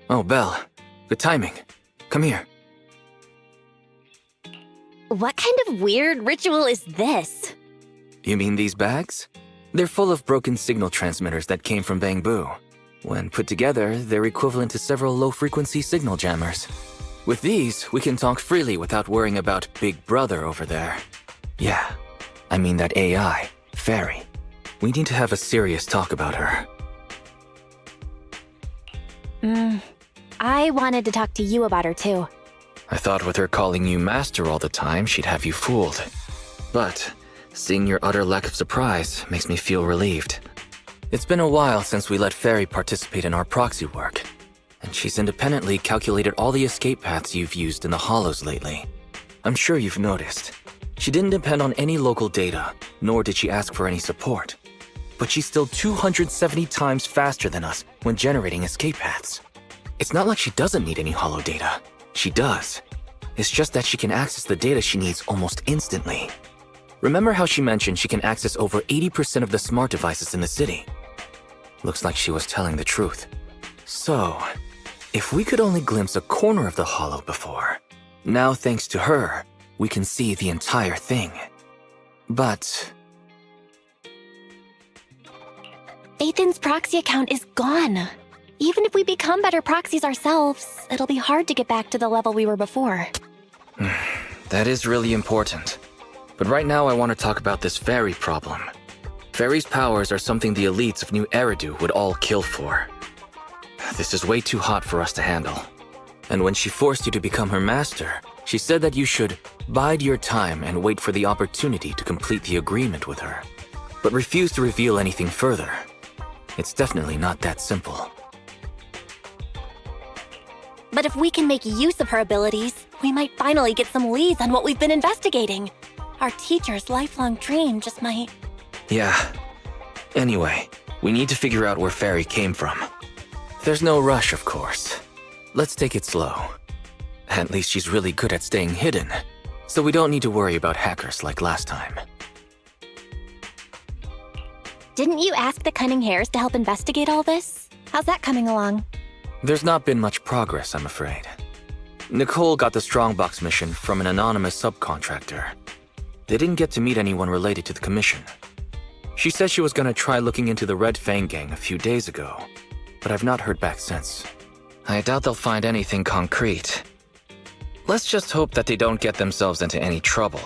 Oh, Belle. Good timing. Come here. What kind of weird ritual is this? You mean these bags? They're full of broken signal transmitters that came from Bangbu. When put together, they're equivalent to several low-frequency signal jammers. With these, we can talk freely without worrying about Big Brother over there. Yeah, I mean that AI, Fairy. We need to have a serious talk about her. I wanted to talk to you about her too. I thought with her calling you Master all the time, she'd have you fooled. But seeing your utter lack of surprise makes me feel relieved. It's been a while since we let Fairy participate in our proxy work, and she's independently calculated all the escape paths you've used in the Hollows lately. I'm sure you've noticed. She didn't depend on any local data, nor did she ask for any support. But she's still 270 times faster than us when generating escape paths. It's not like she doesn't need any Hollow data. She does. It's just that she can access the data she needs almost instantly. Remember how she mentioned she can access over 80% of the smart devices in the city? Looks like she was telling the truth. So, if we could only glimpse a corner of the Hollow before, now thanks to her, we can see the entire thing. But Ethan's proxy account is gone. Even if we become better proxies ourselves, it'll be hard to get back to the level we were before. that is really important. But right now I want to talk about this Fairy problem. Fairy's powers are something the elites of New Eridu would all kill for. This is way too hot for us to handle. And when she forced you to become her master, she said that you should bide your time and wait for the opportunity to complete the agreement with her, but refuse to reveal anything further. It's definitely not that simple. But if we can make use of her abilities, we might finally get some leads on what we've been investigating. Our teacher's lifelong dream just might... Yeah. Anyway, we need to figure out where Fairy came from. There's no rush, of course. Let's take it slow. At least she's really good at staying hidden, so we don't need to worry about hackers like last time. Didn't you ask the Cunning Hares to help investigate all this? How's that coming along? There's not been much progress, I'm afraid. Nicole got the Strongbox mission from an anonymous subcontractor. They didn't get to meet anyone related to the commission. She said she was gonna try looking into the Red Fang gang a few days ago, but I've not heard back since. I doubt they'll find anything concrete. Let's just hope that they don't get themselves into any trouble.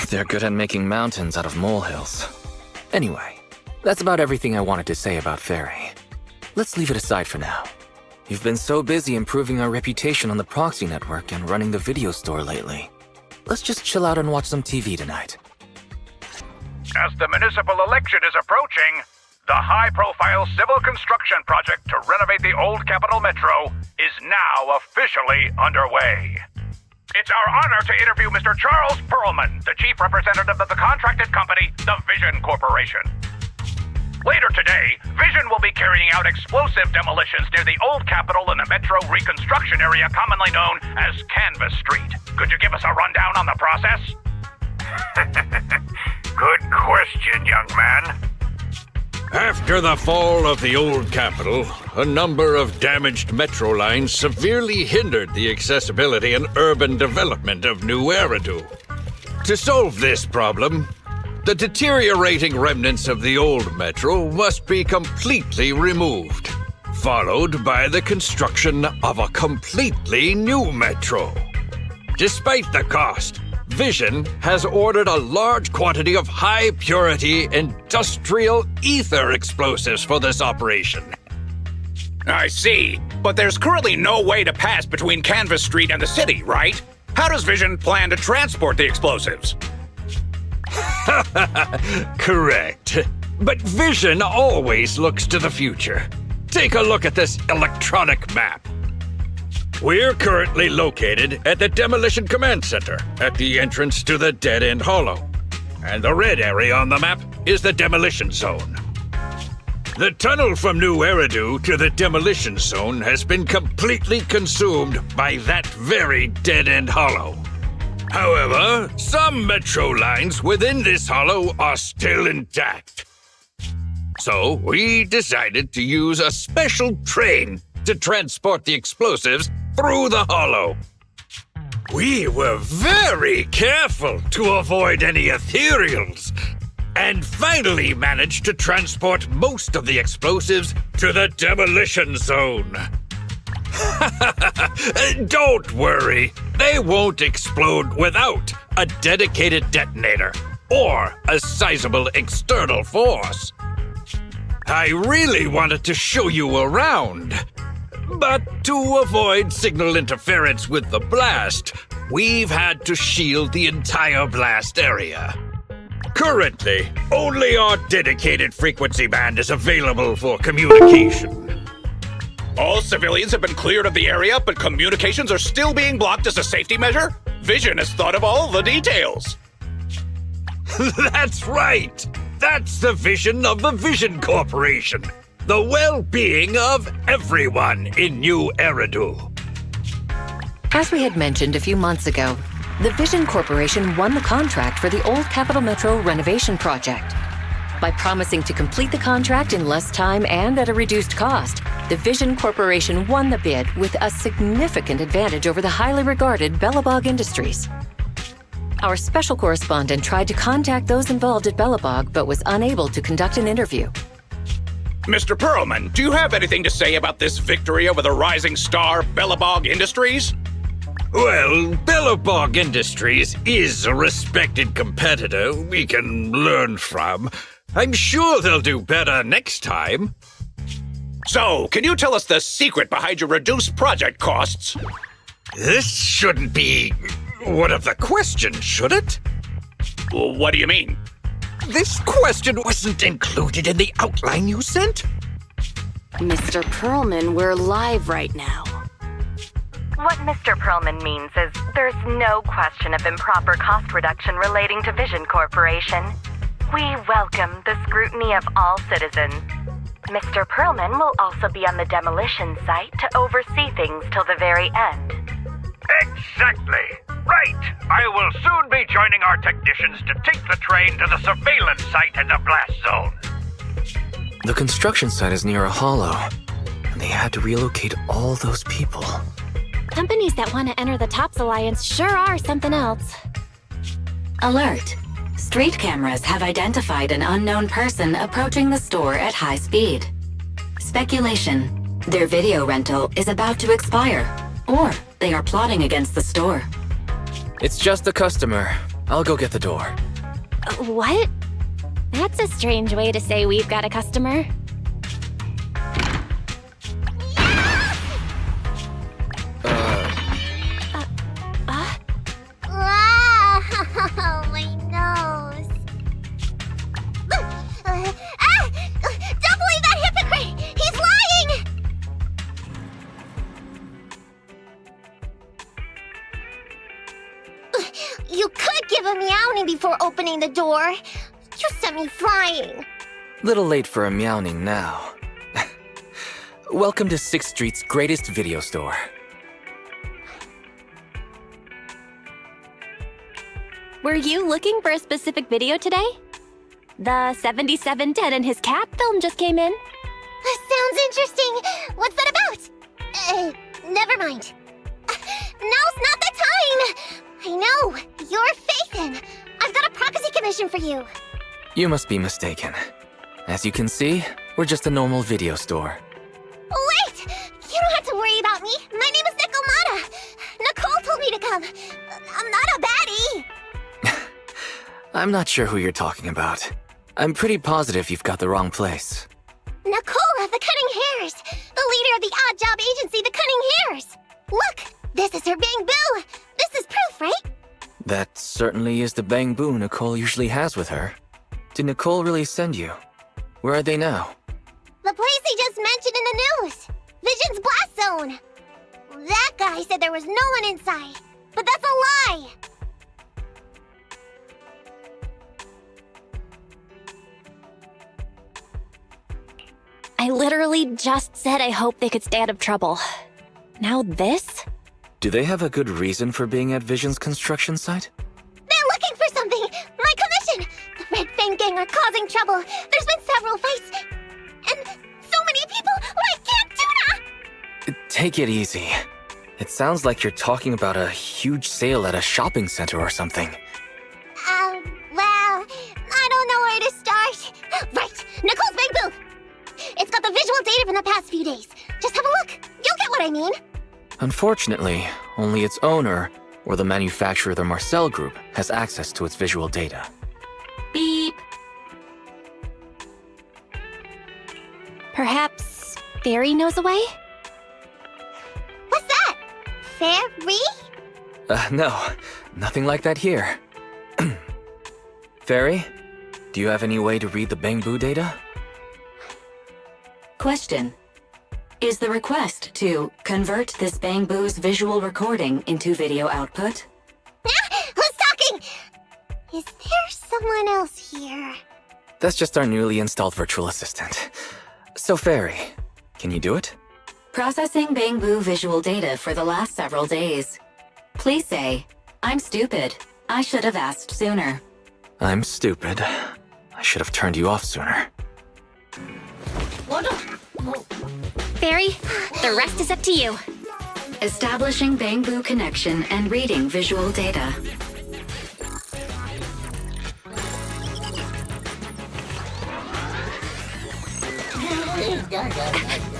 They're good at making mountains out of molehills. Anyway, that's about everything I wanted to say about Fairy. Let's leave it aside for now. You've been so busy improving our reputation on the proxy network and running the video store lately. Let's just chill out and watch some TV tonight. As the municipal election is approaching, the high-profile civil construction project to renovate the old Capital Metro is now officially underway. It's our honor to interview Mr. Charles Perlman, the chief representative of the contracted company, the Vision Corporation. Later today, Vision will be carrying out explosive demolitions near the old Capitol in the Metro reconstruction area commonly known as Canvas Street. Could you give us a rundown on the process? Good question, young man. After the fall of the old Capitol, a number of damaged metro lines severely hindered the accessibility and urban development of New Eridu. To solve this problem, the deteriorating remnants of the old metro must be completely removed, followed by the construction of a completely new metro. Despite the cost, Vision has ordered a large quantity of high-purity industrial ether explosives for this operation. I see, but there's currently no way to pass between Canvas Street and the city, right? How does Vision plan to transport the explosives? Correct. But Vision always looks to the future. Take a look at this electronic map. We're currently located at the Demolition Command Center, at the entrance to the Dead End Hollow. And the red area on the map is the Demolition Zone. The tunnel from New Eridu to the Demolition Zone has been completely consumed by that very Dead End Hollow. However, some metro lines within this hollow are still intact. So we decided to use a special train to transport the explosives through the hollow. We were very careful to avoid any ethereals, and finally managed to transport most of the explosives to the demolition zone. Don't worry, they won't explode without a dedicated detonator or a sizable external force. I really wanted to show you around, but to avoid signal interference with the blast, we've had to shield the entire blast area. Currently, only our dedicated frequency band is available for communication. All civilians have been cleared of the area, but communications are still being blocked as a safety measure? Vision has thought of all the details. That's right! That's the vision of the Vision Corporation. The well-being of everyone in New Eridu. As we had mentioned a few months ago, the Vision Corporation won the contract for the Old Capital Metro renovation project. By promising to complete the contract in less time and at a reduced cost, the Vision Corporation won the bid with a significant advantage over the highly regarded Bellabog Industries. Our special correspondent tried to contact those involved at Bellabog but was unable to conduct an interview. Mr. Perlman, do you have anything to say about this victory over the rising star Bellabog Industries? Well, Bellabog Industries is a respected competitor we can learn from. I'm sure they'll do better next time. So, can you tell us the secret behind your reduced project costs? This shouldn't be one of the questions, should it? What do you mean? This question wasn't included in the outline you sent? Mr. Perlman, we're live right now. What Mr. Perlman means is there's no question of improper cost reduction relating to Vision Corporation. We welcome the scrutiny of all citizens. Mr. Perlman will also be on the demolition site to oversee things till the very end. Exactly. Right. I will soon be joining our technicians to take the train to the surveillance site in the blast zone. The construction site is near a hollow, and they had to relocate all those people. Companies that want to enter the TOPS Alliance sure are something else. Alert! Street cameras have identified an unknown person approaching the store at high speed. Speculation: their video rental is about to expire, or they are plotting against the store. It's just a customer. I'll go get the door. What? That's a strange way to say we've got a customer. Oh, my nose. Don't believe that hypocrite! He's lying! You could give a meowing before opening the door. You sent me flying. Little late for a meowing now. Welcome to 6th Street's greatest video store. Were you looking for a specific video today? The 7710 and his cat film just came in. Sounds interesting. What's that about? Never mind. Now's not the time. I know. You're Faithin. I've got a prophecy commission for you. You must be mistaken. As you can see, we're just a normal video store. Wait! You don't have to worry about me. My name is Nikomata. Nicole told me to come. I'm not a baddie. I'm not sure who you're talking about. I'm pretty positive you've got the wrong place. Nicole of the Cutting Hairs, the leader of the odd job agency, the Cutting Hairs. Look, this is her bang boo. This is proof, right? That certainly is the bang boo Nicole usually has with her. Did Nicole really send you? Where are they now? The place he just mentioned in the news. Vision's blast zone. That guy said there was no one inside, but that's a lie. I literally just said I hope they could stay out of trouble. Now this? Do they have a good reason for being at Vision's construction site? They're looking for something! My commission! The Red Fang Gang are causing trouble. There's been several fights. And so many people like Camp Tuna! Take it easy. It sounds like you're talking about a huge sale at a shopping center or something. Well, I don't know where to start. Right, Nicole's big booth. It's got the visual data from the past few days. Just have a look. You'll get what I mean. Unfortunately, only its owner, or the manufacturer, the Marcel Group, has access to its visual data. Beep. Perhaps Fairy knows a way? What's that? Fairy? No, nothing like that here. Fairy, do you have any way to read the Bangbu data? Question. Is the request to convert this Bangbu's visual recording into video output? Who's talking? Is there someone else here? That's just our newly installed virtual assistant. So Fairy, can you do it? Processing Bangbu visual data for the last several days. Please say, I'm stupid. I should have asked sooner. I'm stupid. I should have turned you off sooner. Fairy, the rest is up to you. Establishing Bangbu connection and reading visual data.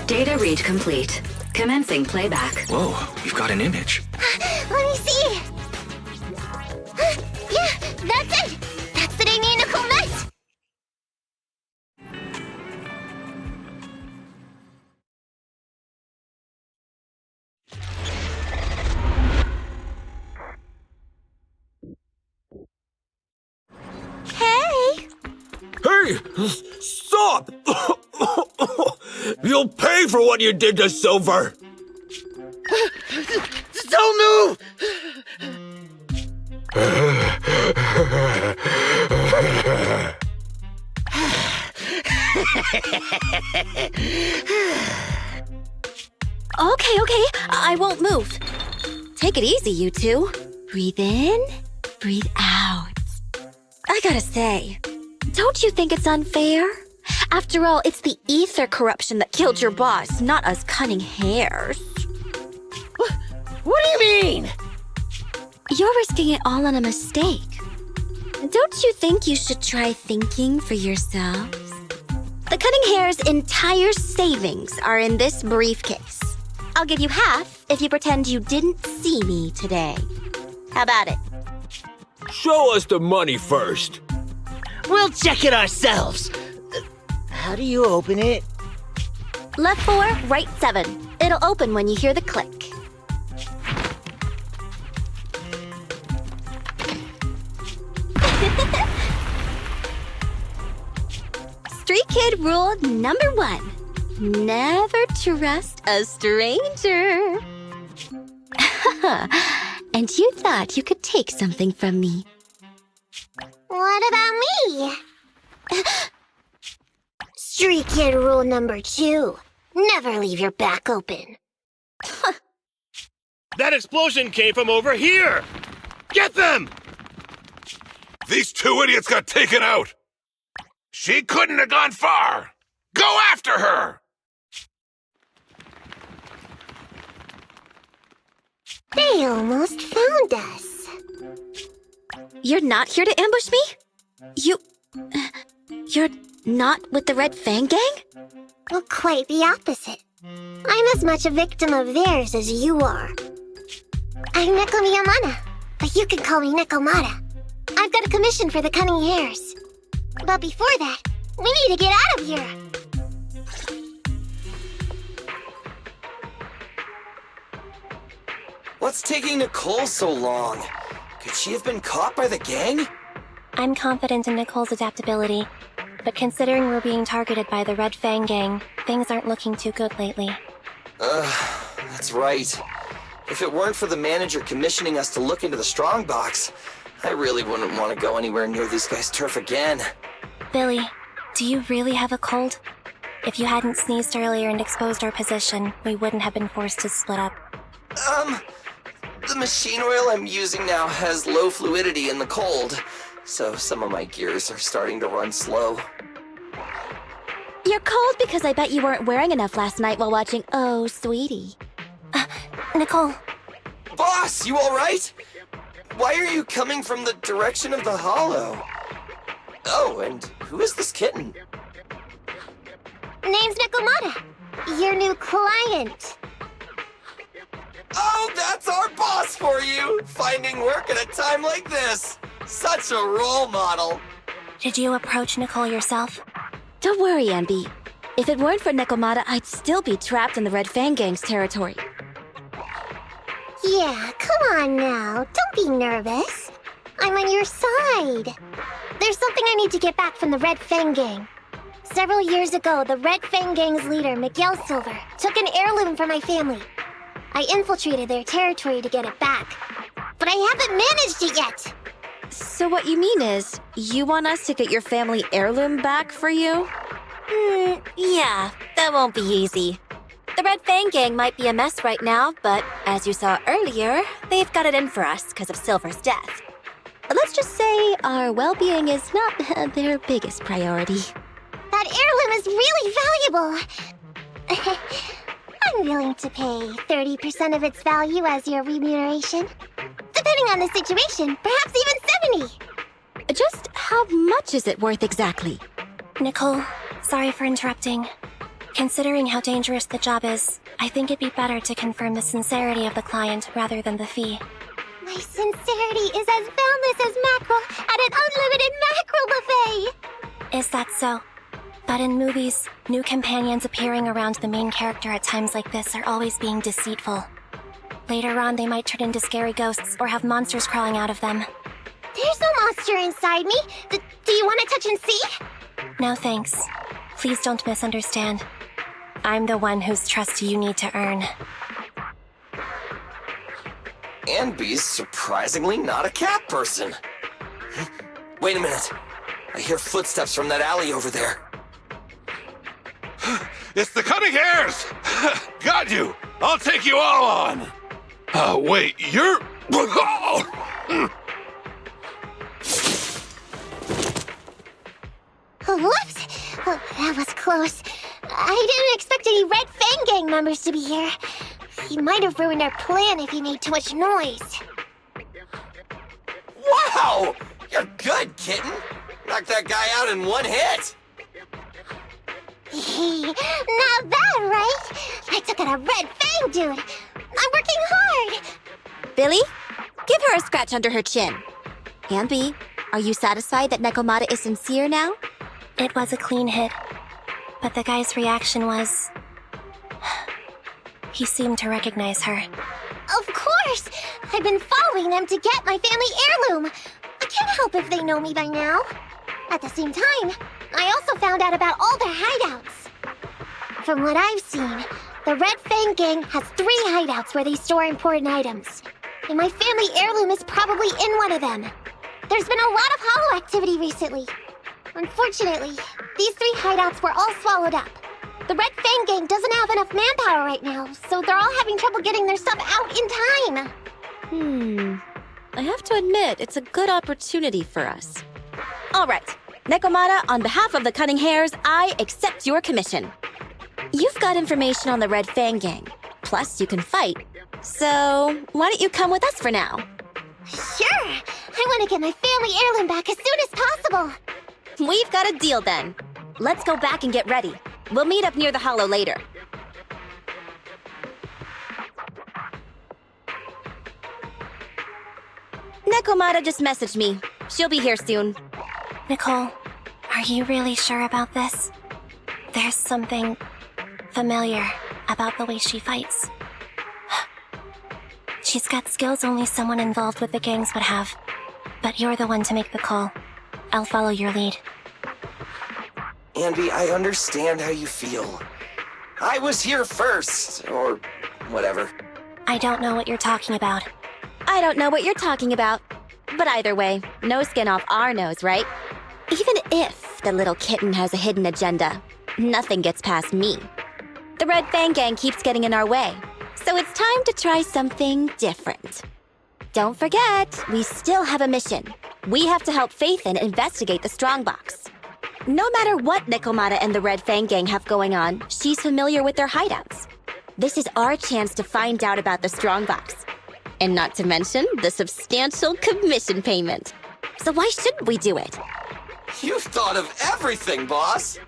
Data read complete. Commencing playback. Whoa, you've got an image. Let me see. Yeah, that's it. That's the day me and Nicole met. Hey! Hey! Stop! You'll pay for what you did to Silver! Don't move! Okay, I won't move. Take it easy, you two. Breathe in, breathe out. I gotta say, don't you think it's unfair? After all, it's the ether corruption that killed your boss, not us cutting hairs. What do you mean? You're risking it all on a mistake. Don't you think you should try thinking for yourselves? The cutting hair's entire savings are in this briefcase. I'll give you half if you pretend you didn't see me today. How about it? Show us the money first. We'll check it ourselves. How do you open it? Left 4, right 7. It'll open when you hear the click. Street Kid rule number 1. Never trust a stranger. And you thought you could take something from me. What about me? Street Kid rule number 2. Never leave your back open. That explosion came from over here! Get them! These two idiots got taken out! She couldn't have gone far! Go after her! They almost found us. You're not here to ambush me? You're not with the Red Fang Gang? Well, quite the opposite. I'm as much a victim of theirs as you are. I'm Neko Miyamana, but you can call me Nekomata. I've got a commission for the cunning hairs. But before that, we need to get out of here. What's taking Nicole so long? Could she have been caught by the gang? I'm confident in Nicole's adaptability, but considering we're being targeted by the Red Fang Gang, things aren't looking too good lately. That's right. If it weren't for the manager commissioning us to look into the strongbox, I really wouldn't want to go anywhere near these guys' turf again. Billy, do you really have a cold? If you hadn't sneezed earlier and exposed our position, we wouldn't have been forced to split up. The machine oil I'm using now has low fluidity in the cold, so some of my gears are starting to run slow. You're cold because I bet you weren't wearing enough last night while watching Oh, Sweetie. Nicole. Boss, you alright? Why are you coming from the direction of the hollow? Oh, and who is this kitten? Name's Nekomata. Your new client. Oh, that's our boss for you! Finding work at a time like this! Such a role model! Did you approach Nicole yourself? Don't worry, Anby. If it weren't for Nekomata, I'd still be trapped in the Red Fang Gang's territory. Yeah, come on now. Don't be nervous. I'm on your side. There's something I need to get back from the Red Fang Gang. Several years ago, the Red Fang Gang's leader, Miguel Silver, took an heirloom from my family. I infiltrated their territory to get it back. But I haven't managed it yet. So what you mean is, you want us to get your family heirloom back for you? Yeah, that won't be easy. The Red Fang Gang might be a mess right now, but as you saw earlier, they've got it in for us because of Silver's death. Let's just say our well-being is not their biggest priority. That heirloom is really valuable. I'm willing to pay 30% of its value as your remuneration. Depending on the situation, perhaps even 70. Just how much is it worth exactly? Nicole, sorry for interrupting. Considering how dangerous the job is, I think it'd be better to confirm the sincerity of the client rather than the fee. My sincerity is as boundless as mackerel at an unlimited mackerel buffet! Is that so? But in movies, new companions appearing around the main character at times like this are always being deceitful. Later on, they might turn into scary ghosts or have monsters crawling out of them. There's no monster inside me! Do you want to touch and see? No thanks. Please don't misunderstand. I'm the one whose trust you need to earn. Anby's surprisingly not a cat person. Wait a minute. I hear footsteps from that alley over there. It's the Cunning Hares! Got you! I'll take you all on! Wait, you're... Whoops! Oh, that was close. I didn't expect any Red Fang Gang members to be here. He might have ruined our plan if he made too much noise. Wow! You're good, kitten! Knocked that guy out in one hit! Not bad, right? I took out a Red Fang dude. I'm working hard. Billy, give her a scratch under her chin. Anby, are you satisfied that Nekomata is sincere now? It was a clean hit, but the guy's reaction was... He seemed to recognize her. Of course! I've been following them to get my family heirloom. I can't help if they know me by now. At the same time, I also found out about all their hideouts. From what I've seen, the Red Fang Gang has 3 hideouts where they store important items. And my family heirloom is probably in one of them. There's been a lot of hollow activity recently. Unfortunately, these 3 hideouts were all swallowed up. The Red Fang Gang doesn't have enough manpower right now, so they're all having trouble getting their stuff out in time. I have to admit, it's a good opportunity for us. All right, Nekomata, on behalf of the Cunning Hares, I accept your commission. You've got information on the Red Fang Gang, plus you can fight. So, why don't you come with us for now? Sure! I want to get my family heirloom back as soon as possible! We've got a deal then. Let's go back and get ready. We'll meet up near the hollow later. Nekomata just messaged me. She'll be here soon. Nicole, are you really sure about this? There's something familiar about the way she fights. She's got skills only someone involved with the gangs would have. But you're the one to make the call. I'll follow your lead. Anby, I understand how you feel. I was here first, or whatever. I don't know what you're talking about. I don't know what you're talking about. But either way, no skin off our nose, right? Even if the little kitten has a hidden agenda, nothing gets past me. The Red Fang Gang keeps getting in our way, so it's time to try something different. Don't forget, we still have a mission. We have to help Faithin investigate the strongbox. No matter what Nekomata and the Red Fang Gang have going on, she's familiar with their hideouts. This is our chance to find out about the Strongbox. And not to mention the substantial commission payment. So why shouldn't we do it? You've thought of everything, boss!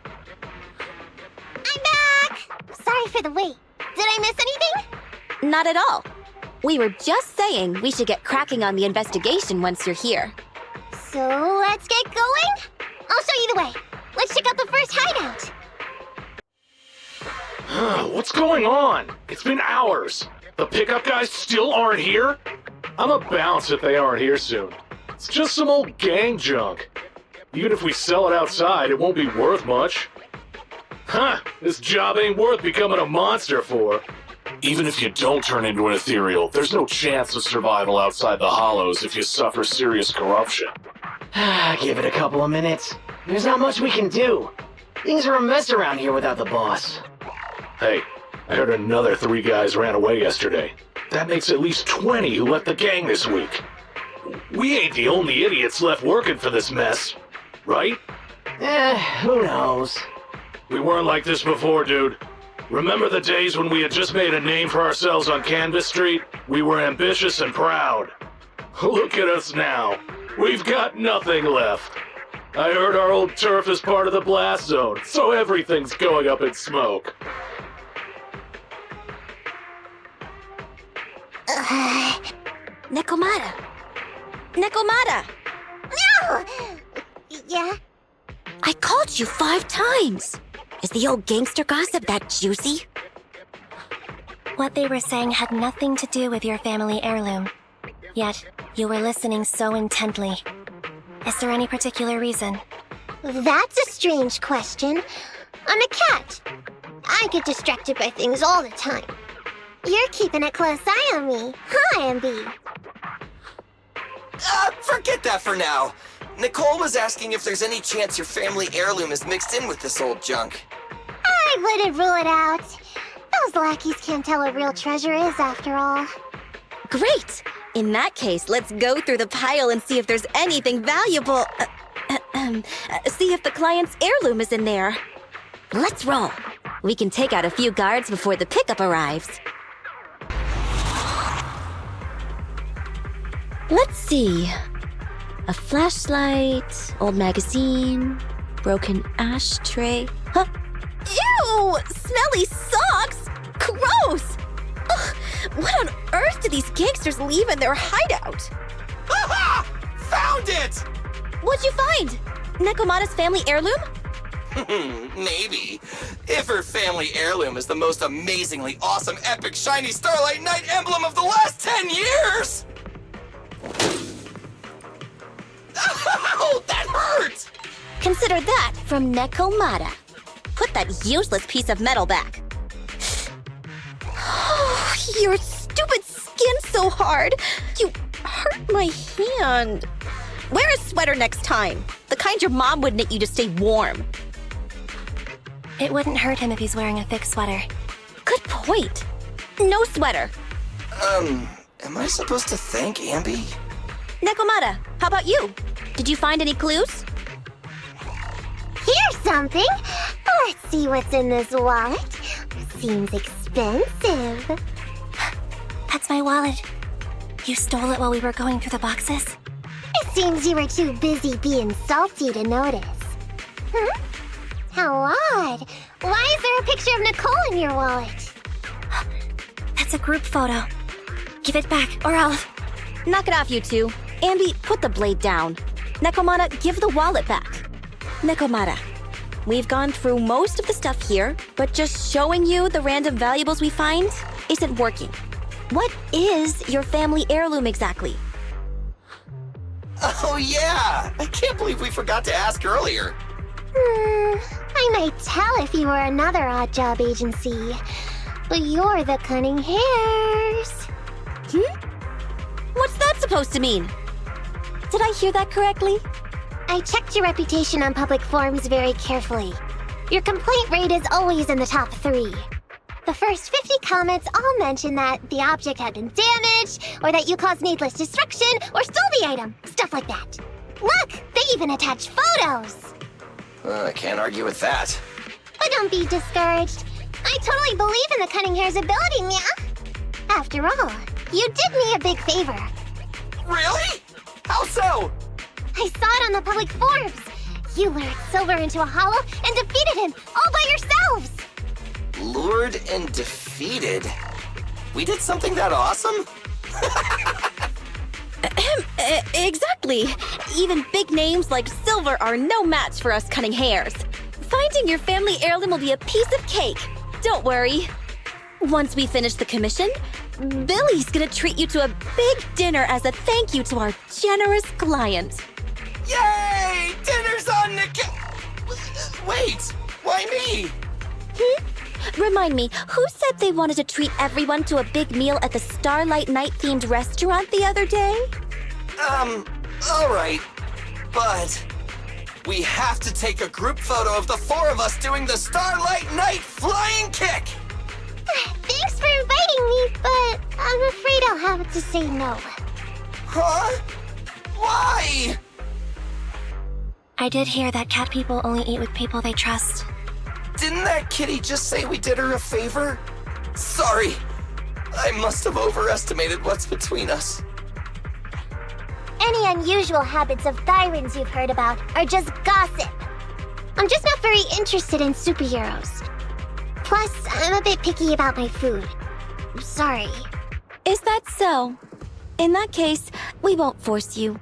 I'm back! Sorry for the wait. Did I miss anything? Not at all. We were just saying we should get cracking on the investigation once you're here. So let's get going? I'll show you the way. Let's check out the first hideout. What's going on? It's been hours. The pickup guys still aren't here? I'ma bounce if they aren't here soon. It's just some old gang junk. Even if we sell it outside, it won't be worth much. This job ain't worth becoming a monster for. Even if you don't turn into an ethereal, there's no chance of survival outside the hollows if you suffer serious corruption. Give it a couple of minutes. There's not much we can do. Things are a mess around here without the boss. Hey, I heard another 3 guys ran away yesterday. That makes at least 20 who left the gang this week. We ain't the only idiots left working for this mess, right? Who knows? We weren't like this before, dude. Remember the days when we had just made a name for ourselves on Canvas Street? We were ambitious and proud. Look at us now. We've got nothing left. I heard our old turf is part of the blast zone, so everything's going up in smoke. Nekomata! Nekomata! No! Yeah? I called you 5 times! Is the old gangster gossip that juicy? What they were saying had nothing to do with your family heirloom. Yet, you were listening so intently. Is there any particular reason? That's a strange question. I'm a cat. I get distracted by things all the time. You're keeping a close eye on me, huh, Ambi? Forget that for now. Nicole was asking if there's any chance your family heirloom is mixed in with this old junk. I wouldn't rule it out. Those lackeys can't tell what real treasure is, after all. Great! In that case, let's go through the pile and see if there's anything valuable. See if the client's heirloom is in there. Let's roll. We can take out a few guards before the pickup arrives. Let's see. A flashlight, old magazine, broken ashtray. Huh? Ew! Smelly socks! Gross! Ugh, what on earth do these gangsters leave in their hideout? Aha! Found it! What'd you find? Nekomata's family heirloom? Maybe. If her family heirloom is the most amazingly awesome, epic, shiny Starlight Knight emblem of the last 10 years! Ow! That hurt! Consider that from Nekomata. Put that useless piece of metal back. Oh, your stupid skin's so hard. You hurt my hand. Wear a sweater next time. The kind your mom would knit you to stay warm. It wouldn't hurt him if he's wearing a thick sweater. Good point. No sweater. Am I supposed to thank Ambi? Nekomata, how about you? Did you find any clues? Here's something. Let's see what's in this wallet. Seems expensive. That's my wallet. You stole it while we were going through the boxes? It seems you were too busy being salty to notice. Hmm? How odd. Why is there a picture of Nicole in your wallet? That's a group photo. Give it back, or I'll... Knock it off, you two. Ambi, put the blade down. Nekomata, give the wallet back. Nekomata, we've gone through most of the stuff here, but just showing you the random valuables we find isn't working. What is your family heirloom exactly? Oh yeah! I can't believe we forgot to ask earlier. I might tell if you were another odd job agency, but you're the Cunning Hairs. What's that supposed to mean? Did I hear that correctly? I checked your reputation on public forums very carefully. Your complaint rate is always in the top 3. The first 50 comments all mention that the object had been damaged, or that you caused needless destruction, or stole the item. Stuff like that. Look, they even attach photos. I can't argue with that. But don't be discouraged. I totally believe in the Cunning Hair's ability, Mia. After all, you did me a big favor. Really? How so? I saw it on the public forums. You lured Silver into a hollow and defeated him all by yourselves. Lured and defeated? We did something that awesome? Exactly. Even big names like Silver are no match for us Cunning Hairs. Finding your family heirloom will be a piece of cake. Don't worry. Once we finish the commission, Billy's gonna treat you to a big dinner as a thank you to our generous client. Yay! Dinner's on the Wait, why me? Remind me, who said they wanted to treat everyone to a big meal at the Starlight Night-themed restaurant the other day? Alright. But we have to take a group photo of the four of us doing the Starlight Night flying kick! Thanks for inviting me, but I'm afraid I'll have to say no. Huh? Why? I did hear that cat people only eat with people they trust. Didn't that kitty just say we did her a favor? Sorry. I must have overestimated what's between us. Any unusual habits of Thyrans you've heard about are just gossip. I'm just not very interested in superheroes. Plus, I'm a bit picky about my food. Sorry. Is that so? In that case, we won't force you.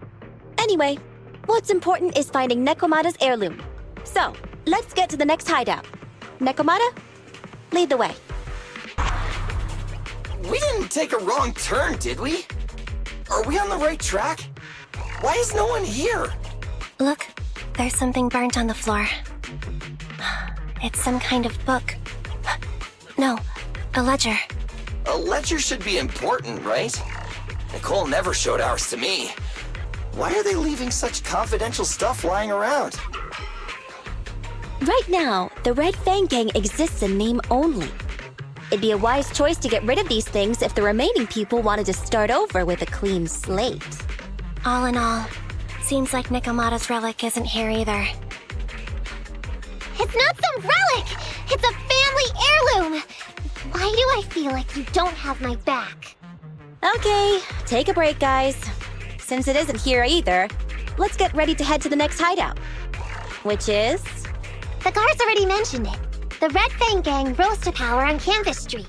Anyway, what's important is finding Nekomata's heirloom. So, let's get to the next hideout. Nekomata, lead the way. We didn't take a wrong turn, did we? Are we on the right track? Why is no one here? Look, there's something burnt on the floor. It's some kind of book. No, a ledger. A ledger should be important, right? Nicole never showed ours to me. Why are they leaving such confidential stuff lying around? Right now, the Red Fang Gang exists in name only. It'd be a wise choice to get rid of these things if the remaining people wanted to start over with a clean slate. All in all, seems like Nekomata's relic isn't here either. It's not some relic! It's a family heirloom! Why do I feel like you don't have my back? Okay, take a break, guys. Since it isn't here either, let's get ready to head to the next hideout. Which is... The guards already mentioned it. The Red Fang Gang rose to power on Canvas Street.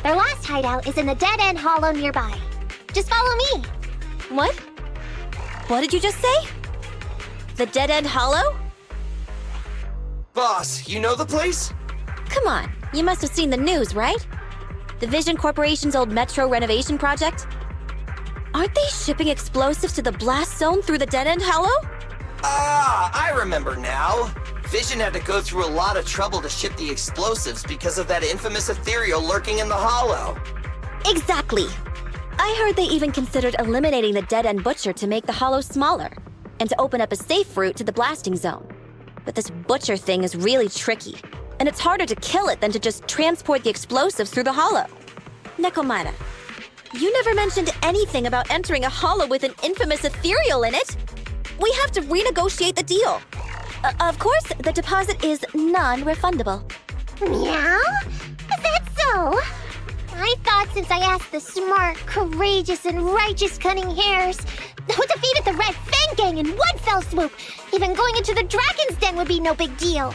Their last hideout is in the Dead End Hollow nearby. Just follow me. What? What did you just say? The Dead End Hollow? Boss, you know the place? Come on, you must have seen the news, right? The Vision Corporation's old metro renovation project? Aren't they shipping explosives to the blast zone through the Dead End Hollow? Ah, I remember now. Vision had to go through a lot of trouble to ship the explosives because of that infamous ethereal lurking in the hollow. Exactly. I heard they even considered eliminating the Dead End Butcher to make the hollow smaller, and to open up a safe route to the blasting zone. But this Butcher thing is really tricky, and it's harder to kill it than to just transport the explosives through the hollow. Nekomata, you never mentioned anything about entering a hollow with an infamous ethereal in it. We have to renegotiate the deal. Of course, the deposit is non-refundable. Meow? Is that so? I thought since I asked the smart, courageous, and righteous Cunning Hairs who defeated the Red Fang Gang in one fell swoop, even going into the Dragon's Den would be no big deal.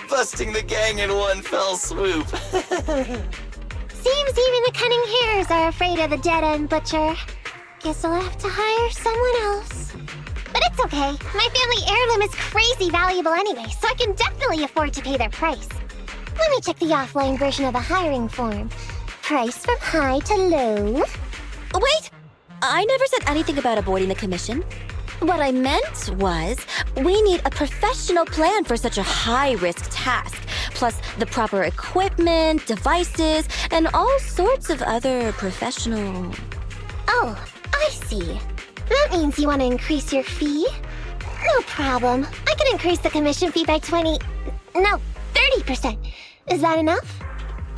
Busting the gang in one fell swoop. Seems even the Cunning Hairs are afraid of the Dead End Butcher. Guess I'll have to hire someone else. But it's okay. My family heirloom is crazy valuable anyway, so I can definitely afford to pay their price. Let me check the offline version of the hiring form. Price from high to low. Wait! I never said anything about avoiding the commission. What I meant was, we need a professional plan for such a high-risk task, plus the proper equipment, devices, and all sorts of other professional... Oh, I see. That means you want to increase your fee? No problem. I can increase the commission fee by 30%. Is that enough?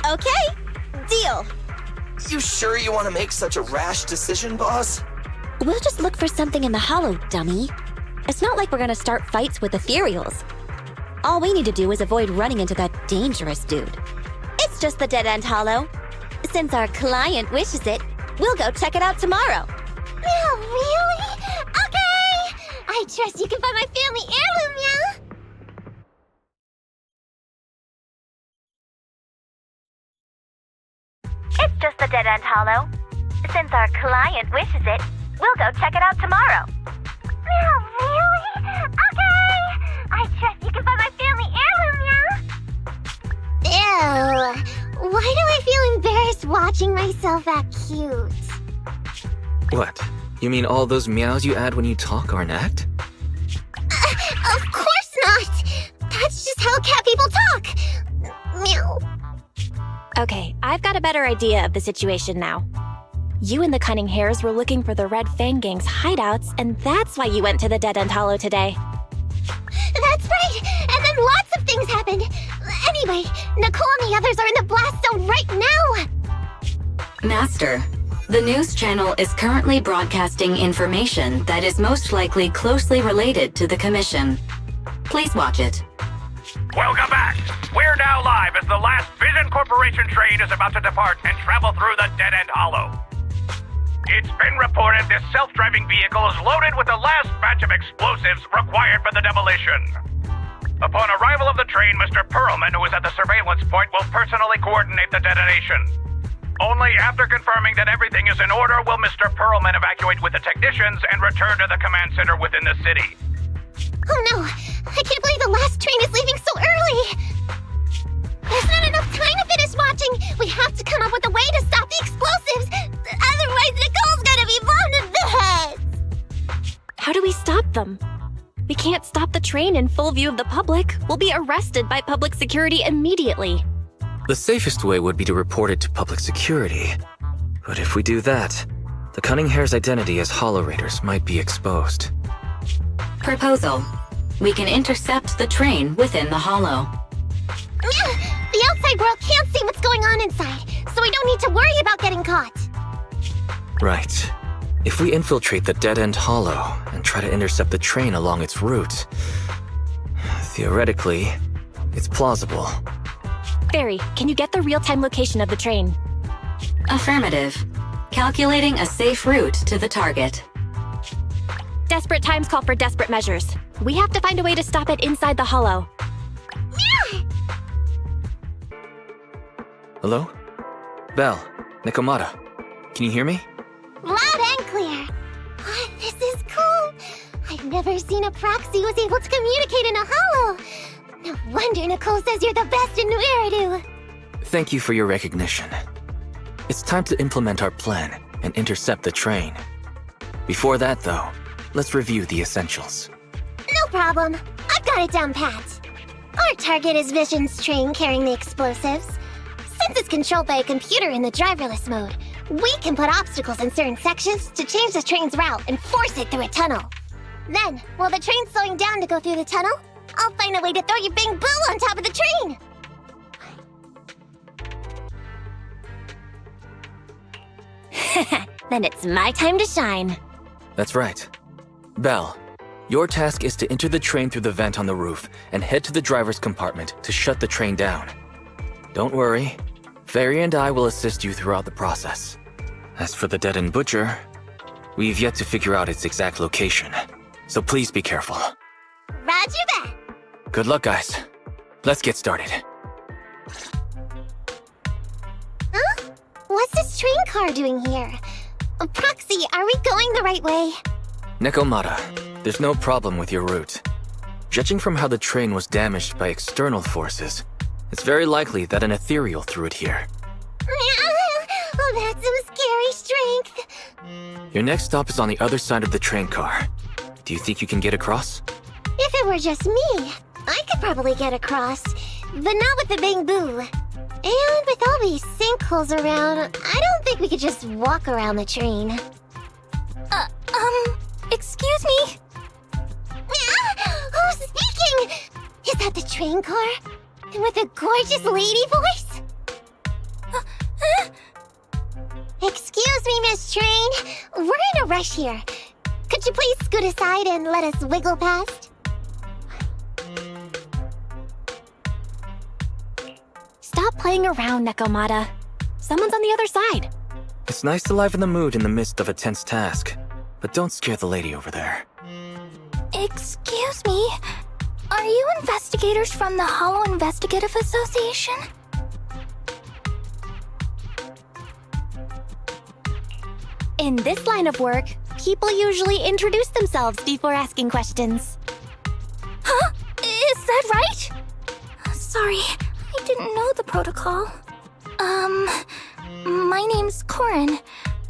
Okay, deal. You sure you want to make such a rash decision, boss? We'll just look for something in the hollow, dummy. It's not like we're gonna start fights with ethereals. All we need to do is avoid running into that dangerous dude. It's just the dead-end hollow. Since our client wishes it, we'll go check it out tomorrow. Oh, really? Okay! I trust you can find my family heirloom, yeah? It's just the dead-end hollow. Since our client wishes it, we'll go check it out tomorrow. Oh, really? Okay! I trust you can find my family heirloom, yeah? Ew. Why do I feel embarrassed watching myself act cute? What? You mean all those meows you add when you talk aren't act? Of course not! That's just how cat people talk! Meow. Okay, I've got a better idea of the situation now. You and the Cunning Hares were looking for the Red Fang Gang's hideouts, and that's why you went to the Dead-End Hollow today. That's right! And then lots of things happened! Anyway, Nicole and the others are in the blast zone right now! Master, the news channel is currently broadcasting information that is most likely closely related to the Commission. Please watch it. Welcome back! We're now live as the last Vision Corporation train is about to depart and travel through the Dead-End Hollow. It's been reported this self-driving vehicle is loaded with the last batch of explosives required for the demolition. Upon arrival of the train, Mr. Perlman, who is at the surveillance point, will personally coordinate the detonation. Only after confirming that everything is in order will Mr. Perlman evacuate with the technicians and return to the command center within the city. Oh no! I can't believe the last train is leaving so early! There's not enough time to finish watching! We have to come up with a way to stop the explosives! Otherwise, Nicole's gonna be blown to bits! How do we stop them? We can't stop the train in full view of the public. We'll be arrested by public security immediately. The safest way would be to report it to public security. But if we do that, the Cunning Hare's identity as Hollow Raiders might be exposed. Proposal. We can intercept the train within the hollow. The outside world can't see what's going on inside, so we don't need to worry about getting caught. Right. If we infiltrate the dead-end hollow and try to intercept the train along its route, theoretically, it's plausible. Barry, can you get the real-time location of the train? Affirmative. Calculating a safe route to the target. Desperate times call for desperate measures. We have to find a way to stop it inside the hollow. Hello? Belle, Nikomata, can you hear me? Loud and clear. Oh, this is cool. I've never seen a proxy who's able to communicate in a hollow. No wonder Nicole says you're the best in Nueridu. Thank you for your recognition. It's time to implement our plan and intercept the train. Before that, though, let's review the essentials. No problem. I've got it down pat. Our target is Vision's train carrying the explosives. Since it's controlled by a computer in the driverless mode, we can put obstacles in certain sections to change the train's route and force it through a tunnel. Then, while the train's slowing down to go through the tunnel, I'll find a way to throw your bang boo on top of the train! Then it's my time to shine. That's right. Belle, your task is to enter the train through the vent on the roof and head to the driver's compartment to shut the train down. Don't worry, Fairy and I will assist you throughout the process. As for the dead-end butcher, we've yet to figure out its exact location, so please be careful. Roger that! Good luck, guys. Let's get started. Huh? What's this train car doing here? Proxy, are we going the right way? Nikomata, there's no problem with your route. Judging from how the train was damaged by external forces, it's very likely that an ethereal threw it here. Oh, that's some scary strength. Your next stop is on the other side of the train car. Do you think you can get across? If it were just me, I could probably get across, but not with the bang boo. And with all these sinkholes around, I don't think we could just walk around the train. Excuse me? Who's speaking? Is that the train car? And with a gorgeous lady voice? Excuse me, Miss Train. We're in a rush here. Could you please scoot aside and let us wiggle past? Stop playing around, Nekomata. Someone's on the other side. It's nice to liven the mood in the midst of a tense task, but don't scare the lady over there. Excuse me. Are you investigators from the Hollow Investigative Association? In this line of work, people usually introduce themselves before asking questions. Huh? Is that right? Sorry, I didn't know the protocol. My name's Corin.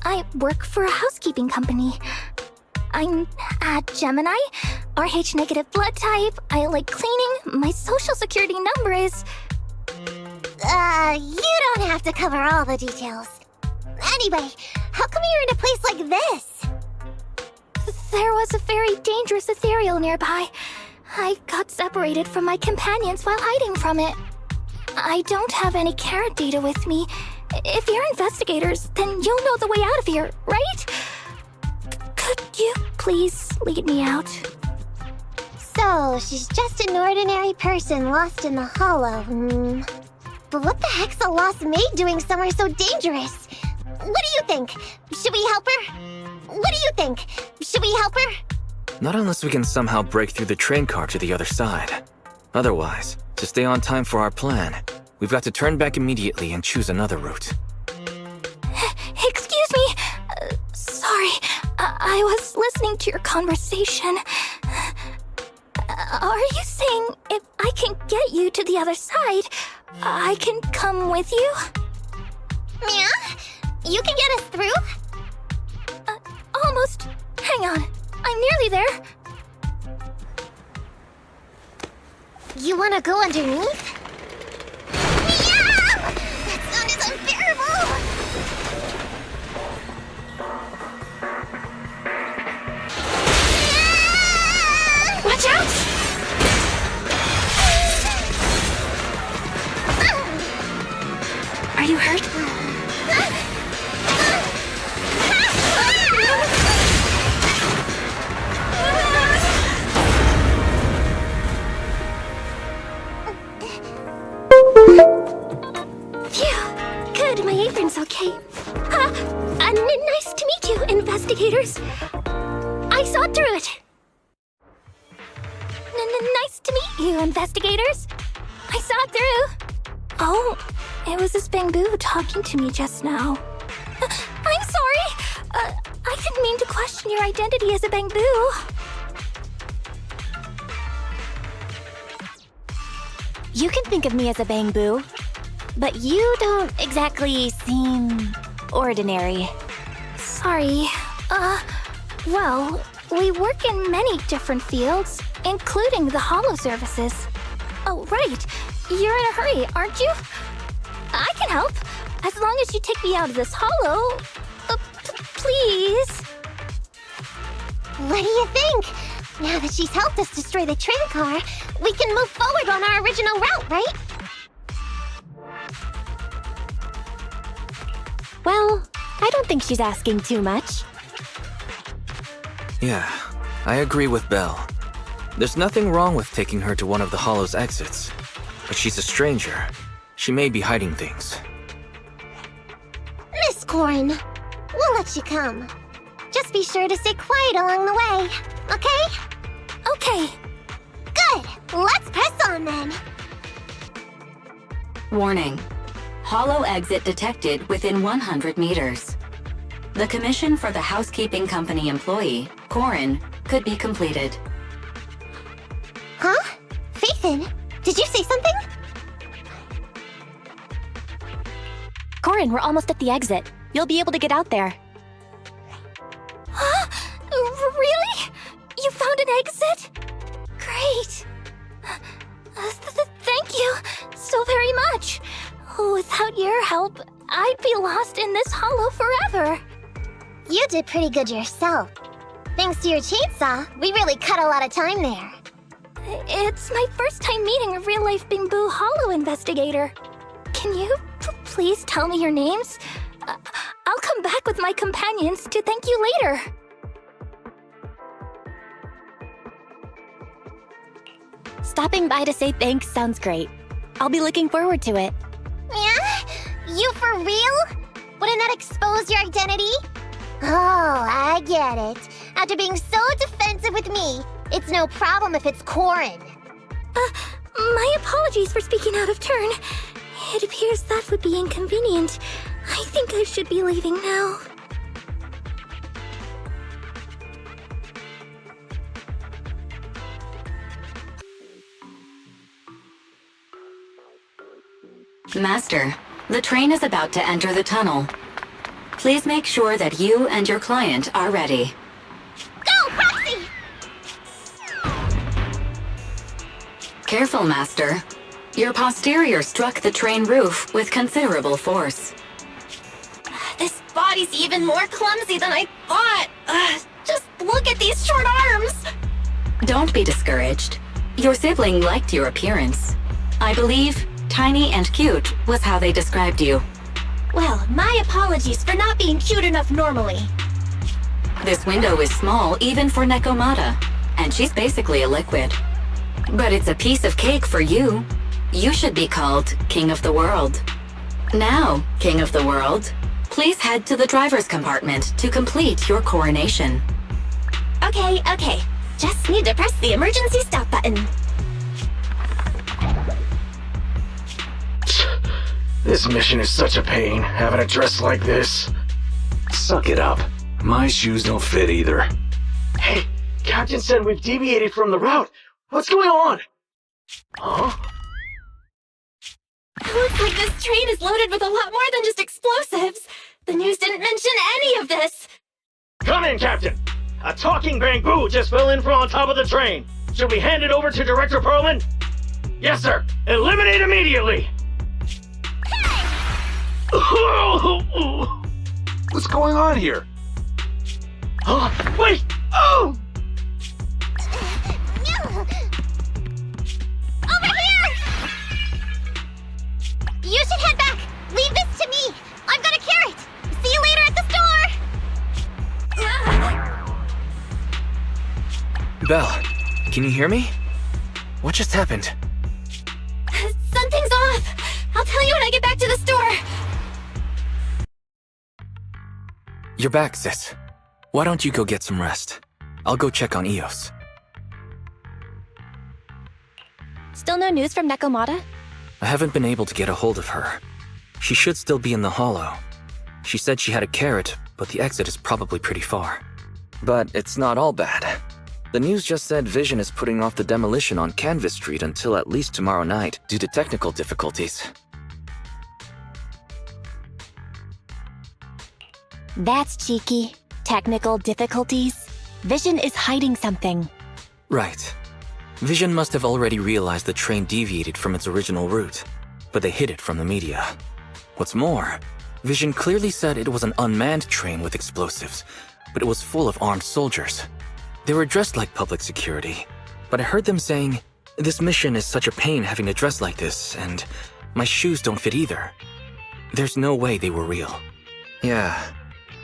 I work for a housekeeping company. I'm a Gemini, RH negative blood type, I like cleaning, my social security number is... You don't have to cover all the details. Anyway, how come you're in a place like this? There was a very dangerous ethereal nearby. I got separated from my companions while hiding from it. I don't have any carrot data with me. If you're investigators, then you'll know the way out of here, right? Could you please lead me out? So, she's just an ordinary person lost in the Hollow. But what the heck's a lost maid doing somewhere so dangerous? What do you think? Should we help her? What do you think? Should we help her? Not unless we can somehow break through the train car to the other side. Otherwise, to stay on time for our plan, we've got to turn back immediately and choose another route. Excuse me. Sorry, I was listening to your conversation. Are you saying if I can get you to the other side, I can come with you? Yeah? You can get us through? Almost. Hang on. I'm nearly there. You wanna go underneath? Yeah! That sound is unbearable! Watch out! Are you hurt? Phew. Good, my apron's okay. Nice to meet you, investigators. I saw through it. Nice to meet you, investigators. I saw it through. Oh, it was this Bamboo talking to me just now. I'm sorry. I didn't mean to question your identity as a Bamboo. You can think of me as a Bamboo, but you don't exactly seem ordinary. Sorry. Well, we work in many different fields, including the Hollow services. Oh, right. You're in a hurry, aren't you? I can help, as long as you take me out of this Hollow. Please. What do you think? Now that she's helped us destroy the train car, we can move forward on our original route, right? Well, I don't think she's asking too much. Yeah, I agree with Belle. There's nothing wrong with taking her to one of the Hollow's exits. But she's a stranger. She may be hiding things. Miss Corin, we'll let you come. Just be sure to stay quiet along the way, okay? Okay. Good! Let's press on then! Warning. Hollow exit detected within 100 meters. The commission for the housekeeping company employee, Corin, could be completed. Huh? Faithin, did you say something? Corin, we're almost at the exit. You'll be able to get out there. Huh? Really? You found an exit? Great. Thank you so very much. Without your help, I'd be lost in this Hollow forever. You did pretty good yourself. Thanks to your chainsaw, we really cut a lot of time there. It's my first time meeting a real-life Bamboo Hollow investigator. Can you please tell me your names? I'll come back with my companions to thank you later. stopping by to say thanks sounds great. I'll be looking forward to it. Yeah? You for real? Wouldn't that expose your identity? Oh, I get it. After being so defensive with me, it's no problem if it's Corin. My apologies for speaking out of turn. It appears that would be inconvenient. I think I should be leaving now. Master, the train is about to enter the tunnel. Please make sure that you and your client are ready. Go, Proxy! Careful, Master. Your posterior struck the train roof with considerable force. This body's even more clumsy than I thought. Just look at these short arms. Don't be discouraged. Your sibling liked your appearance. I believe tiny and cute was how they described you. Well, my apologies for not being cute enough normally. This window is small even for Nekomata, and she's basically a liquid. But it's a piece of cake for you. You should be called King of the World. Now, King of the World, please head to the driver's compartment to complete your coronation. Okay. Just need to press the emergency stop button. This mission is such a pain, having a dress like this. Suck it up. My shoes don't fit either. Hey, Captain said we've deviated from the route. What's going on? Huh? Looks like this train is loaded with a lot more than just explosives. The news didn't mention any of this. Come in, Captain. A talking bamboo just fell in from on top of the train. Should we hand it over to Director Perlman? Yes, sir. Eliminate immediately. What's going on here? Wait! Oh! Over here! You should head back. Leave this to me. I've got a carrot. See you later at the store. Belle, can you hear me? What just happened? Something's off. I'll tell you when I get back to the store. You're back, sis. Why don't you go get some rest? I'll go check on Eos. Still no news from Nekomata? I haven't been able to get a hold of her. She should still be in the hollow. She said she had a carrot, but the exit is probably pretty far. But it's not all bad. The news just said Vision is putting off the demolition on Canvas Street until at least tomorrow night due to technical difficulties. That's cheeky. Technical difficulties. Vision is hiding something. Right. Vision must have already realized the train deviated from its original route, but they hid it from the media. What's more, Vision clearly said it was an unmanned train with explosives, but it was full of armed soldiers. They were dressed like public security, but I heard them saying, "This mission is such a pain having to dress like this, and my shoes don't fit either." There's no way they were real. Yeah,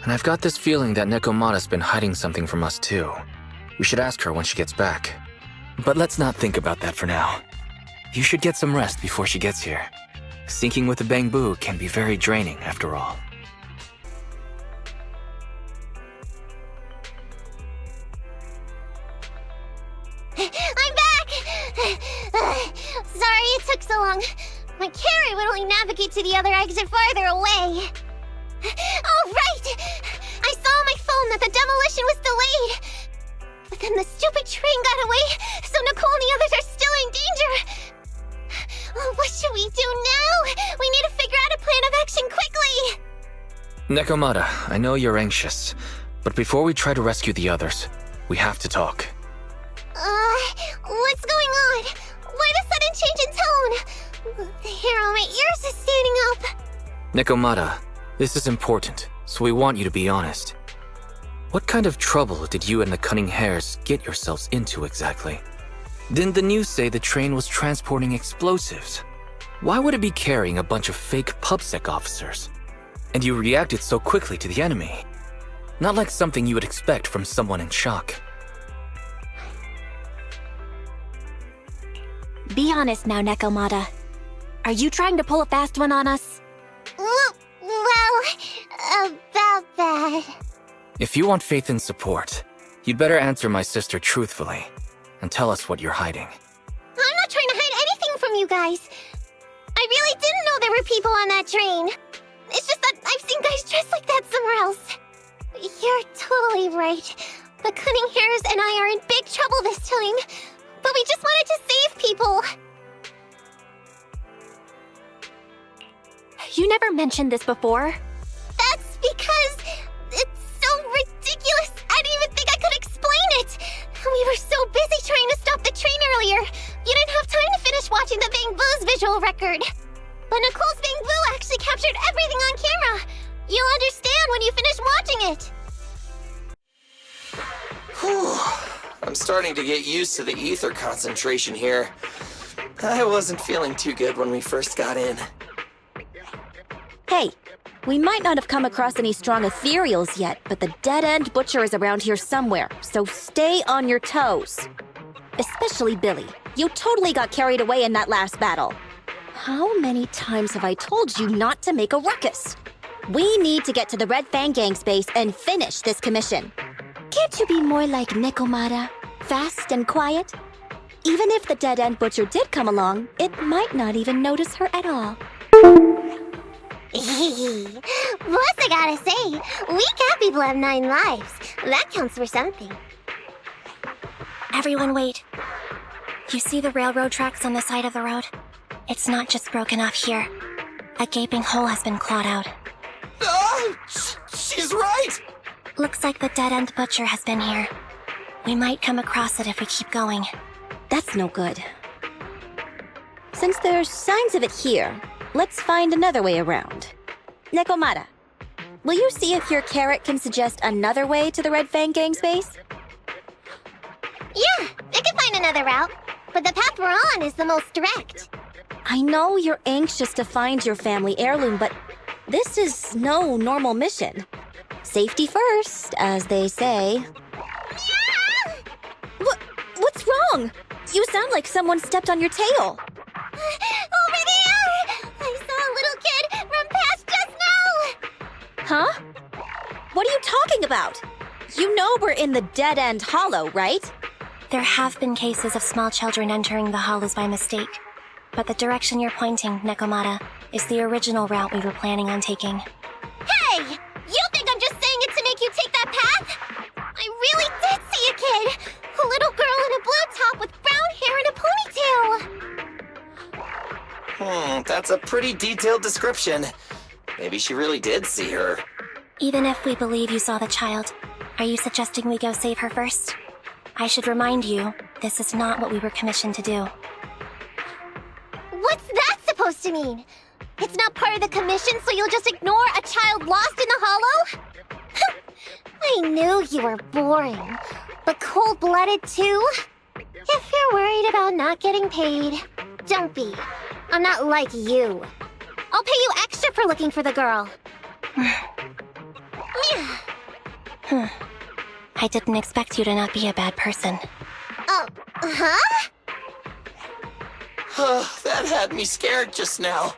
and I've got this feeling that Nekomata's been hiding something from us too. We should ask her when she gets back. But let's not think about that for now. You should get some rest before she gets here. Syncing with the bamboo can be very draining after all. I'm back! Sorry it took so long. My carrot would only navigate to the other exit farther away. Oh, right! I saw on my phone that the demolition was delayed. But then the stupid train got away, so Nicole and the others are still in danger. Oh, what should we do now? We need to figure out a plan of action quickly! Nekomata, I know you're anxious, but before we try to rescue the others, we have to talk. What's going on? Why the sudden change in tone? The hair on my ears is standing up. Nekomata, this is important, so we want you to be honest. What kind of trouble did you and the Cunning Hares get yourselves into exactly? Didn't the news say the train was transporting explosives? Why would it be carrying a bunch of fake PubSec officers? And you reacted so quickly to the enemy. Not like something you would expect from someone in shock. Be honest now, Nekomata. Are you trying to pull a fast one on us? Well, about that. If you want faith and support, you'd better answer my sister truthfully and tell us what you're hiding. I'm not trying to hide anything from you guys. I really didn't know there were people on that train. It's just that I've seen guys dressed like that somewhere else. You're totally right. The Cunning Hares and I are in big trouble this time. But we just wanted to save people. You never mentioned this before. That's because it's so ridiculous. I didn't even think I could explain it. We were so busy trying to stop the train earlier. You didn't have time to finish watching the Bang Boo's visual record. But Nicole's Bang Boo actually captured everything on camera. You'll understand when you finish watching it. Whew. I'm starting to get used to the ether concentration here. I wasn't feeling too good when we first got in. Hey, we might not have come across any strong ethereals yet, but the dead-end butcher is around here somewhere, so stay on your toes. Especially Billy. You totally got carried away in that last battle. How many times have I told you not to make a ruckus? We need to get to the Red Fang Gang's base and finish this commission. Can't you be more like Nekomata? Fast and quiet? Even if the dead-end butcher did come along, it might not even notice her at all. Plus, I gotta say, we cat people have 9 lives. That counts for something. Everyone wait. You see the railroad tracks on the side of the road? It's not just broken off here. A gaping hole has been clawed out. Oh, she's right! Looks like the dead-end butcher has been here. We might come across it if we keep going. That's no good. Since there's signs of it here, let's find another way around. Nekomata, will you see if your carrot can suggest another way to the Red Fang Gang's base? Yeah, I can find another route, but the path we're on is the most direct. I know you're anxious to find your family heirloom, but this is no normal mission. Safety first, as they say. What's wrong? You sound like someone stepped on your tail. Over there! I saw a little kid run past just now! Huh? What are you talking about? You know we're in the dead-end hollow, right? There have been cases of small children entering the hollows by mistake. But the direction you're pointing, Nekomata, is the original route we were planning on taking. Hey! You think I'm just saying it to make you take that path? I really did see a kid! A little girl in a blue top with brown hair and a ponytail! That's a pretty detailed description. Maybe she really did see her. Even if we believe you saw the child, are you suggesting we go save her first? I should remind you, this is not what we were commissioned to do. What's that supposed to mean? It's not part of the commission, so you'll just ignore a child lost in the hollow? I knew you were boring, but cold-blooded too? If you're worried about not getting paid, don't be. I'm not like you. I'll pay you extra for looking for the girl. I didn't expect you to not be a bad person. Oh, huh? That had me scared just now.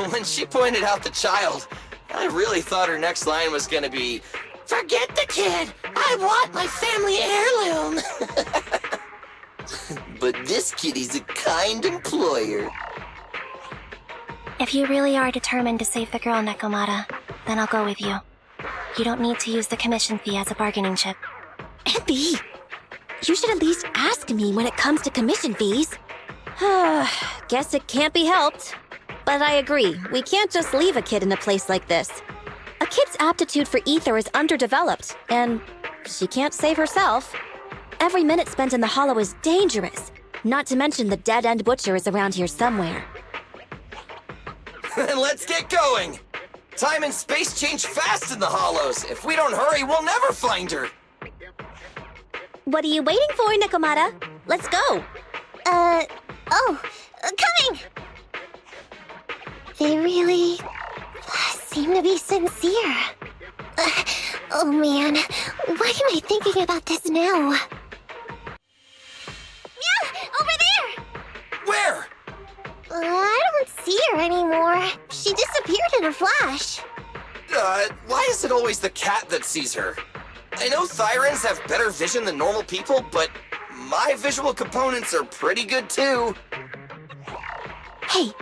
When she pointed out the child, I really thought her next line was gonna be, "Forget the kid! I want my family heirloom!" But this kitty's a kind employer. If you really are determined to save the girl, Nekomata, then I'll go with you. You don't need to use the commission fee as a bargaining chip. Abby, you should at least ask me when it comes to commission fees. Guess it can't be helped. But I agree, we can't just leave a kid in a place like this. A kid's aptitude for ether is underdeveloped, and she can't save herself. Every minute spent in the hollow is dangerous, not to mention the dead-end butcher is around here somewhere. Then let's get going! Time and space change fast in the hollows. If we don't hurry, we'll never find her. What are you waiting for, Nekomata? Let's go. Coming! They really seem to be sincere. Oh man, why am I thinking about this now? Yeah, over there! She disappeared in a flash. Why is it always the cat that sees her? I know Thyrans have better vision than normal people, but my visual components are pretty good too. Hey,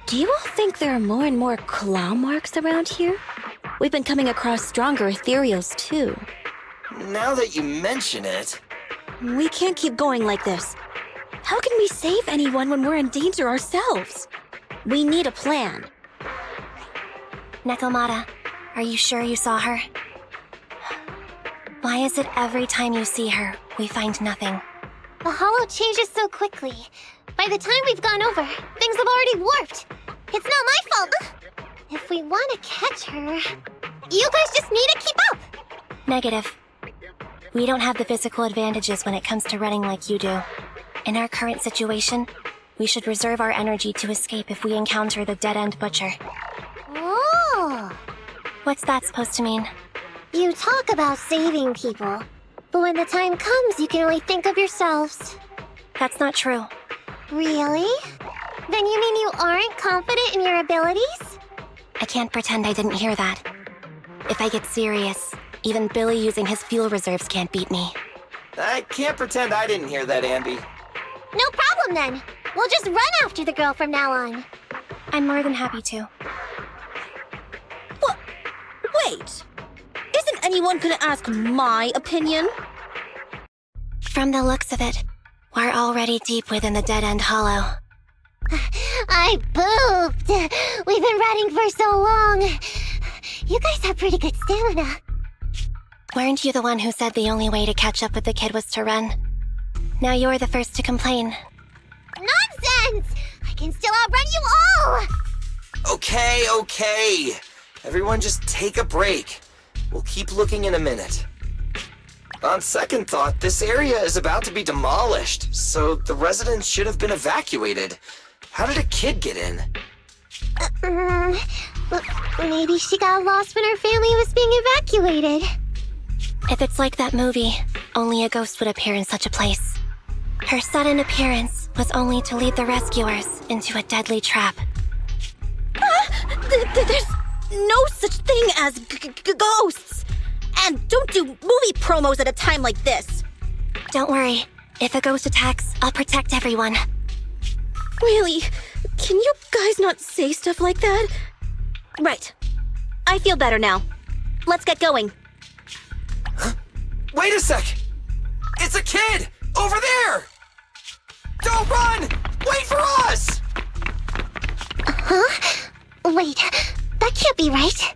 do you all think there are more and more claw marks around here? We've been coming across stronger ethereals too. Now that you mention it... We can't keep going like this. How can we save anyone when we're in danger ourselves? We need a plan. Nekomata, are you sure you saw her? Why is it every time you see her, we find nothing? The hollow changes so quickly. By the time we've gone over, things have already warped. It's not my fault. If we want to catch her, you guys just need to keep up. Negative. We don't have the physical advantages when it comes to running like you do. In our current situation, we should reserve our energy to escape if we encounter the dead-end butcher. Oh! What's that supposed to mean? You talk about saving people, but when the time comes, you can only think of yourselves. That's not true. Really? Then you mean you aren't confident in your abilities? I can't pretend I didn't hear that. If I get serious, even Billy using his fuel reserves can't beat me. I can't pretend I didn't hear that, Ambi. No problem then. We'll just run after the girl from now on. I'm more than happy to. What? Wait! Isn't anyone gonna ask my opinion? From the looks of it, we're already deep within the dead-end hollow. I pooped! We've been running for so long. You guys have pretty good stamina. Weren't you the one who said the only way to catch up with the kid was to run? Now you're the first to complain. Nonsense! I can still outrun you all! Okay. Everyone just take a break. We'll keep looking in a minute. On second thought, this area is about to be demolished, so the residents should have been evacuated. How did a kid get in? Maybe she got lost when her family was being evacuated. If it's like that movie, only a ghost would appear in such a place. Her sudden appearance was only to lead the rescuers into a deadly trap. There's no such thing as ghosts! And don't do movie promos at a time like this! Don't worry. If a ghost attacks, I'll protect everyone. Really? Can you guys not say stuff like that? Right. I feel better now. Let's get going. Wait a sec! It's a kid! Over there! Don't run! Wait for us! Huh? Wait, that can't be right.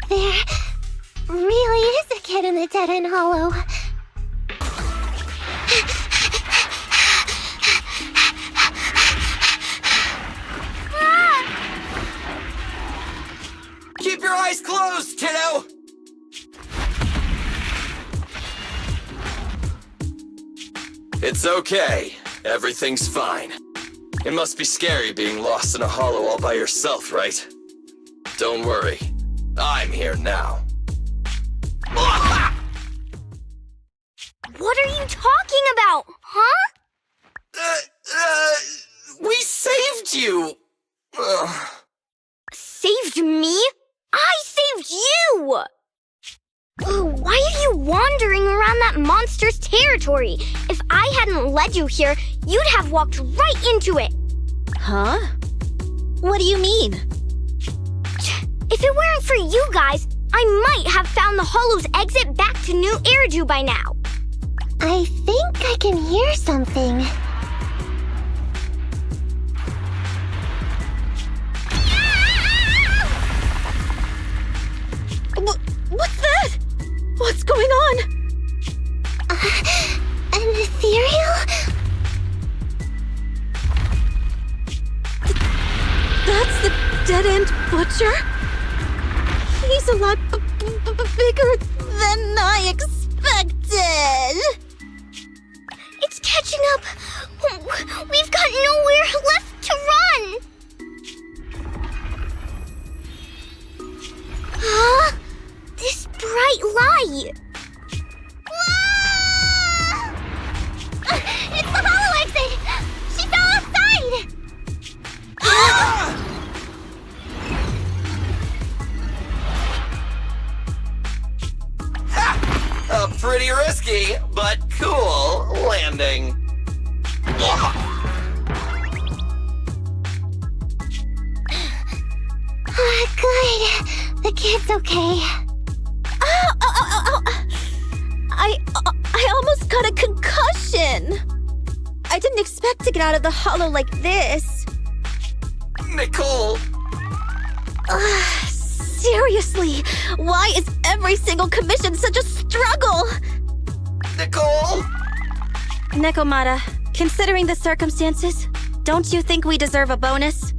There really is a kid in the dead-end hollow. Keep your eyes closed, kiddo! It's okay. Everything's fine. It must be scary being lost in a hollow all by yourself, right? Don't worry. I'm here now. What are you talking about, huh? We saved you! Saved me? I saved you! Why are you wandering around that monster's territory? If I hadn't led you here, you'd have walked right into it. Huh? What do you mean? If it weren't for you guys, I might have found the hollow's exit back to New Eridu by now. I think I can hear something. What's that? What's going on? An ethereal? That's the dead-end butcher? He's a lot bigger than I expected. It's catching up. We've got nowhere left to run. Huh? This bright light. Ah! It's the hollow exit. She fell outside. pretty risky, but cool landing. Good. The kid's okay. Ow! I almost got a concussion. I didn't expect to get out of the hollow like this. Nicole! Seriously, why is every single commission such a struggle? Nicole! Nekomata, considering the circumstances, don't you think we deserve a bonus?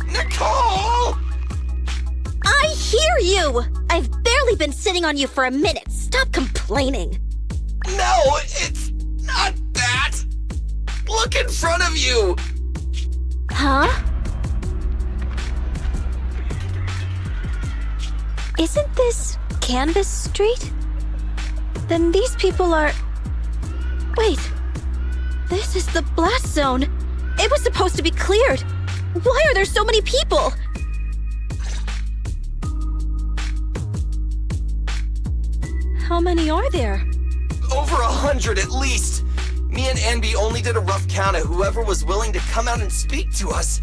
Nicole! I hear you! I've barely been sitting on you for a minute. Stop complaining. No, it's not that. Look in front of you. Huh? Isn't this Canvas Street? Then these people are... Wait. This is the blast zone. It was supposed to be cleared. Why are there so many people? How many are there? Over 100 at least. Me and Enby only did a rough count of whoever was willing to come out and speak to us.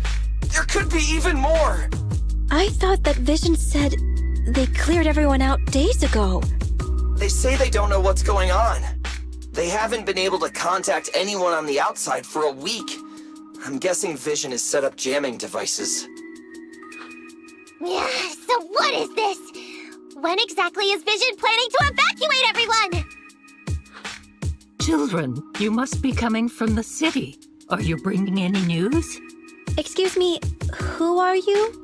There could be even more. I thought that Vision said they cleared everyone out days ago. They say they don't know what's going on. They haven't been able to contact anyone on the outside for a week. I'm guessing Vision has set up jamming devices. Yeah, so what is this? When exactly is Vision planning to evacuate everyone? Children, you must be coming from the city. Are you bringing any news? Excuse me, who are you?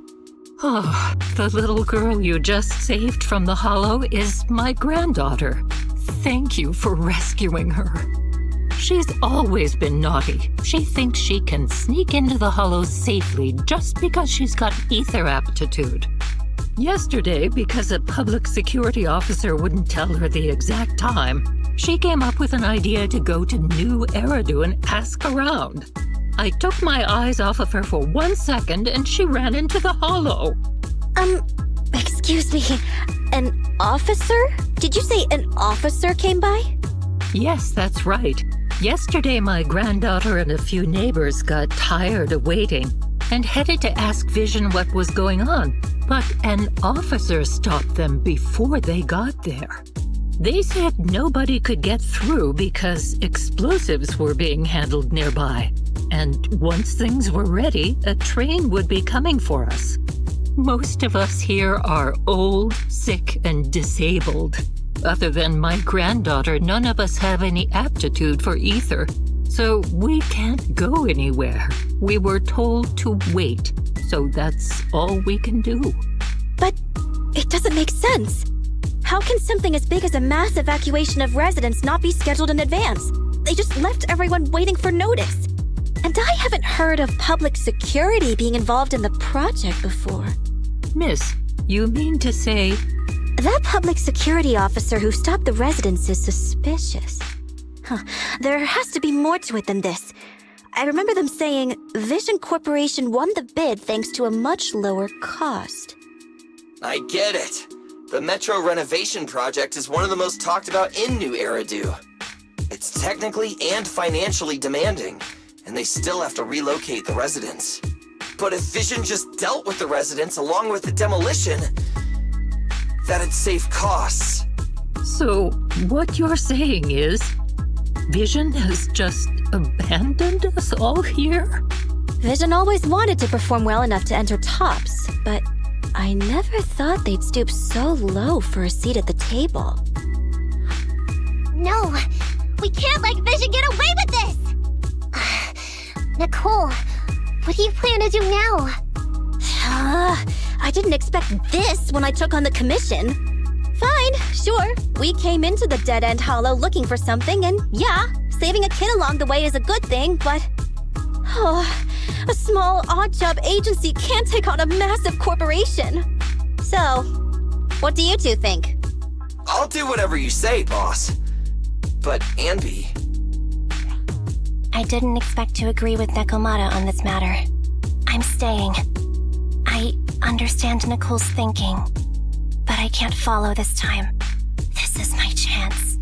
Oh, the little girl you just saved from the hollow is my granddaughter. Thank you for rescuing her. She's always been naughty. She thinks she can sneak into the hollow safely just because she's got ether aptitude. Yesterday, because a public security officer wouldn't tell her the exact time, she came up with an idea to go to New Eridu and ask around. I took my eyes off of her for 1 second and she ran into the hollow. Excuse me, an officer? Did you say an officer came by? Yes, that's right. Yesterday, my granddaughter and a few neighbors got tired of waiting and headed to ask Vision what was going on, but an officer stopped them before they got there. They said nobody could get through because explosives were being handled nearby, and once things were ready, a train would be coming for us. Most of us here are old, sick, and disabled. Other than my granddaughter, none of us have any aptitude for ether, so we can't go anywhere. We were told to wait, so that's all we can do. But it doesn't make sense. How can something as big as a mass evacuation of residents not be scheduled in advance? They just left everyone waiting for notice. And I haven't heard of public security being involved in the project before. Miss, you mean to say... That public security officer who stopped the residents is suspicious. There has to be more to it than this. I remember them saying Vision Corporation won the bid thanks to a much lower cost. I get it. The Metro renovation project is one of the most talked about in New Eridu. It's technically and financially demanding, and they still have to relocate the residents. But if Vision just dealt with the residents along with the demolition, that'd save costs. So, what you're saying is, Vision has just abandoned us all here? Vision always wanted to perform well enough to enter tops, but I never thought they'd stoop so low for a seat at the table. No, we can't let Vision get away with this! Nicole, what do you plan to do now? I didn't expect this when I took on the commission. Fine, sure. We came into the dead-end hollow looking for something, and yeah, saving a kid along the way is a good thing, but... a small, odd-job agency can't take on a massive corporation. So, what do you two think? I'll do whatever you say, boss. But, Enby... I didn't expect to agree with Nekomata on this matter. I'm staying. I understand Nicole's thinking, but I can't follow this time. This is my chance.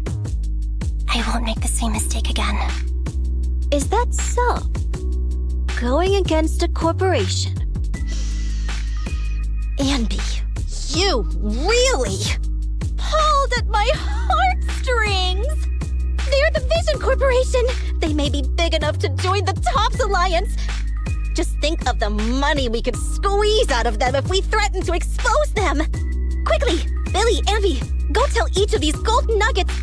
I won't make the same mistake again. Is that so? Going against a corporation. Anby, you really pulled at my heartstrings! They're the Vision Corporation! They may be big enough to join the TOPS Alliance! Just think of the money we could squeeze out of them if we threaten to expose them! Quickly, Billy, Anby, go tell each of these gold nuggets,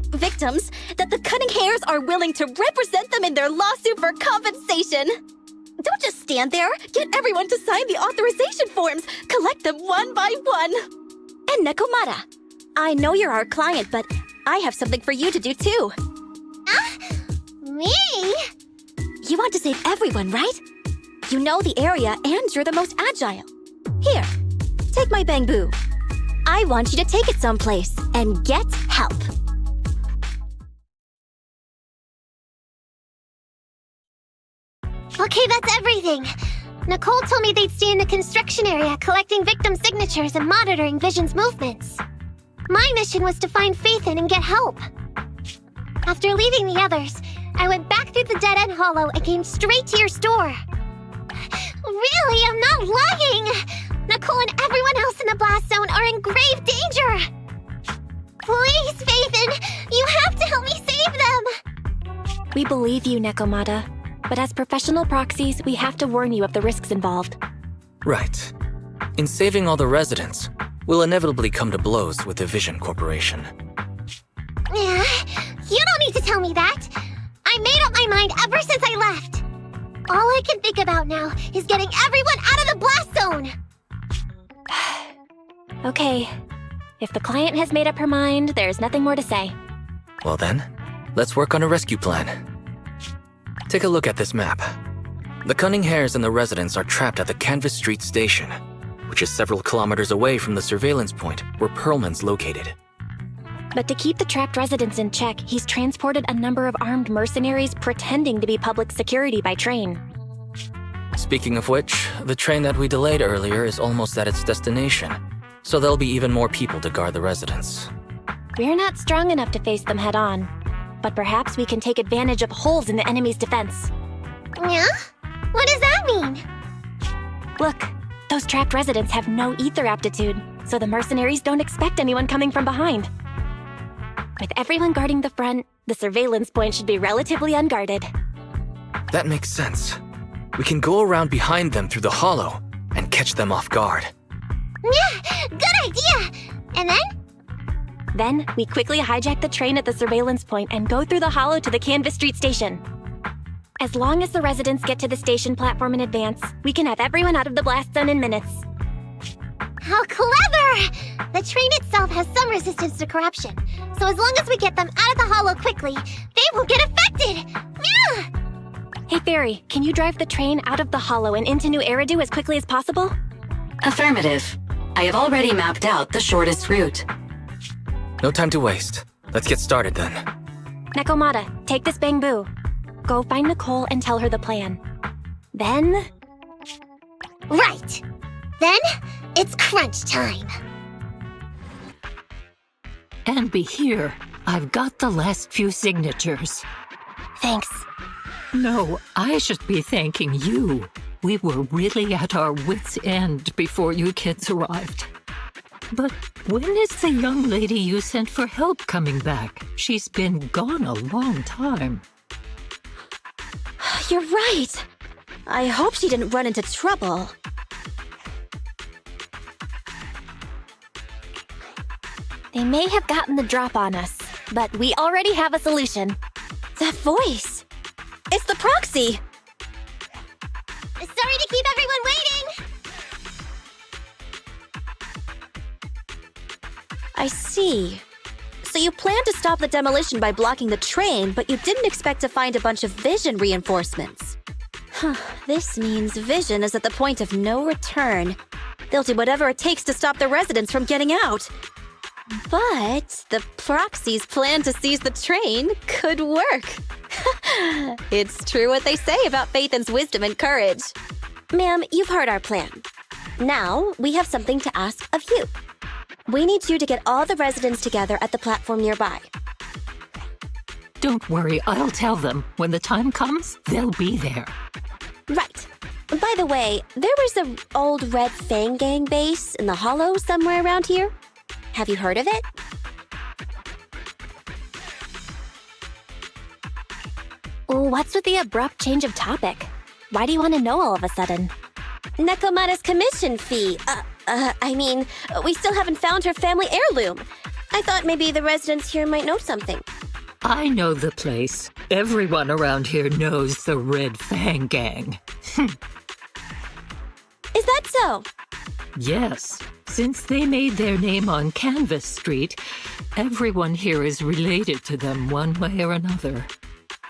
victims, that the Cunning Hares are willing to represent them in their lawsuit for compensation! Don't just stand there! Get everyone to sign the authorization forms! Collect them one by one! And Nekomata, I know you're our client, but I have something for you to do too. Me? You want to save everyone, right? You know the area and you're the most agile. Here, take my bamboo. I want you to take it someplace and get help. Okay, that's everything. Nicole told me they'd stay in the construction area collecting victim signatures and monitoring Vision's movements. My mission was to find Phaethon and get help. After leaving the others, I went back through the dead-end hollow and came straight to your store. Really, I'm not lying! Nicole and everyone else in the blast zone are in grave danger! Please, Phaethon, you have to help me save them! We believe you, Nekomata. But as professional proxies, we have to warn you of the risks involved. Right. In saving all the residents, we'll inevitably come to blows with the Vision Corporation. Yeah, you don't need to tell me that. I made up my mind ever since I left. All I can think about now is getting everyone out of the blast zone. Okay. If the client has made up her mind, there's nothing more to say. Well then, let's work on a rescue plan. Take a look at this map. The Cunning Hares and the residents are trapped at the Canvas Street station, which is several kilometers away from the surveillance point where Perlman's located. But to keep the trapped residents in check, he's transported a number of armed mercenaries pretending to be public security by train. Speaking of which, the train that we delayed earlier is almost at its destination, so there'll be even more people to guard the residents. We're not strong enough to face them head-on, but perhaps we can take advantage of holes in the enemy's defense. Yeah? What does that mean? Look, those trapped residents have no ether aptitude, so the mercenaries don't expect anyone coming from behind. With everyone guarding the front, the surveillance point should be relatively unguarded. That makes sense. We can go around behind them through the hollow and catch them off guard. Yeah, good idea! And then? Then, we quickly hijack the train at the surveillance point and go through the hollow to the Canvas Street station. As long as the residents get to the station platform in advance, we can have everyone out of the blast zone in minutes. How clever! The train itself has some resistance to corruption, so as long as we get them out of the hollow quickly, they won't get affected! Yeah! Hey Fairy, can you drive the train out of the hollow and into New Eridu as quickly as possible? Affirmative. I have already mapped out the shortest route. No time to waste. Let's get started then. Nekomata, take this bamboo. Go find Nicole and tell her the plan. Then... Right! Then, it's crunch time. Anby, here. I've got the last few signatures. Thanks. No, I should be thanking you. We were really at our wits' end before you kids arrived. But when is the young lady you sent for help coming back? She's been gone a long time. You're right. I hope she didn't run into trouble. They may have gotten the drop on us, but we already have a solution. That voice! It's the proxy! Sorry to keep everyone waiting! I see. So you planned to stop the demolition by blocking the train, but you didn't expect to find a bunch of Vision reinforcements. This means Vision is at the point of no return. They'll do whatever it takes to stop the residents from getting out. But the proxy's plan to seize the train could work. It's true what they say about Phaethon's wisdom and courage. Ma'am, you've heard our plan. Now, we have something to ask of you. We need you to get all the residents together at the platform nearby. Don't worry, I'll tell them. When the time comes, they'll be there. Right. By the way, there was an old Red Fang Gang base in the Hollow somewhere around here. Have you heard of it? What's with the abrupt change of topic? Why do you want to know all of a sudden? Nekomata's commission fee. We still haven't found her family heirloom. I thought maybe the residents here might know something. I know the place. Everyone around here knows the Red Fang Gang. Is that so? Yes. Since they made their name on Canvas Street, everyone here is related to them one way or another.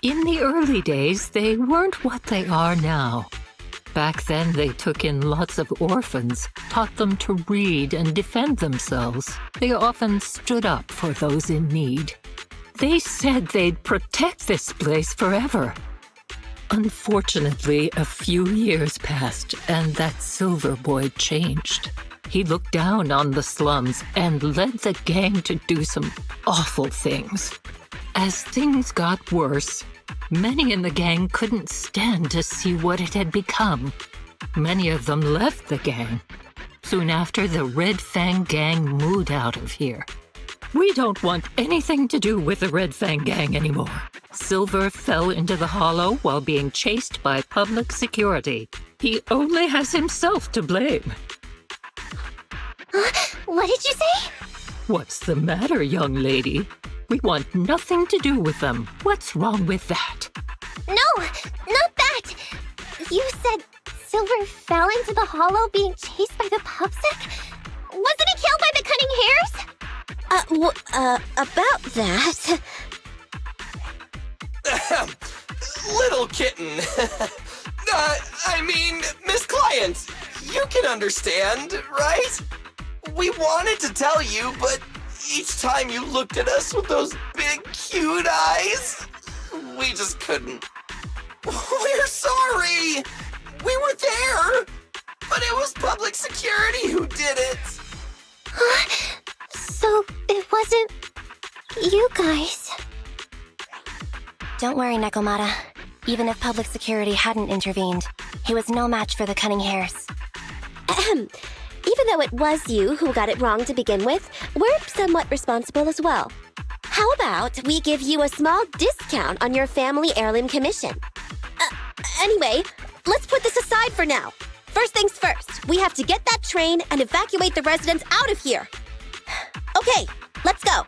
In the early days, they weren't what they are now. Back then, they took in lots of orphans, taught them to read and defend themselves. They often stood up for those in need. They said they'd protect this place forever. Unfortunately, a few years passed, and that Silver Boy changed. He looked down on the slums and led the gang to do some awful things. As things got worse, many in the gang couldn't stand to see what it had become. Many of them left the gang. Soon after, the Red Fang Gang moved out of here. We don't want anything to do with the Red Fang Gang anymore. Silver fell into the Hollow while being chased by public security. He only has himself to blame. What did you say? What's the matter, young lady? We want nothing to do with them. What's wrong with that? No, not that. You said Silver fell into the Hollow being chased by the pubsec? Wasn't he killed by the Cunning Hares? About that... Little kitten. Miss Client, you can understand, right? We wanted to tell you, but each time you looked at us with those big, cute eyes, we just couldn't. We're sorry. We were there, but it was public security who did it. So it wasn't you guys. Don't worry, Nekomata. Even if public security hadn't intervened, he was no match for the Cunning Hares. Even though it was you who got it wrong to begin with, we're somewhat responsible as well. How about we give you a small discount on your family heirloom commission? Anyway, let's put this aside for now. First things first, we have to get that train and evacuate the residents out of here. Okay, let's go.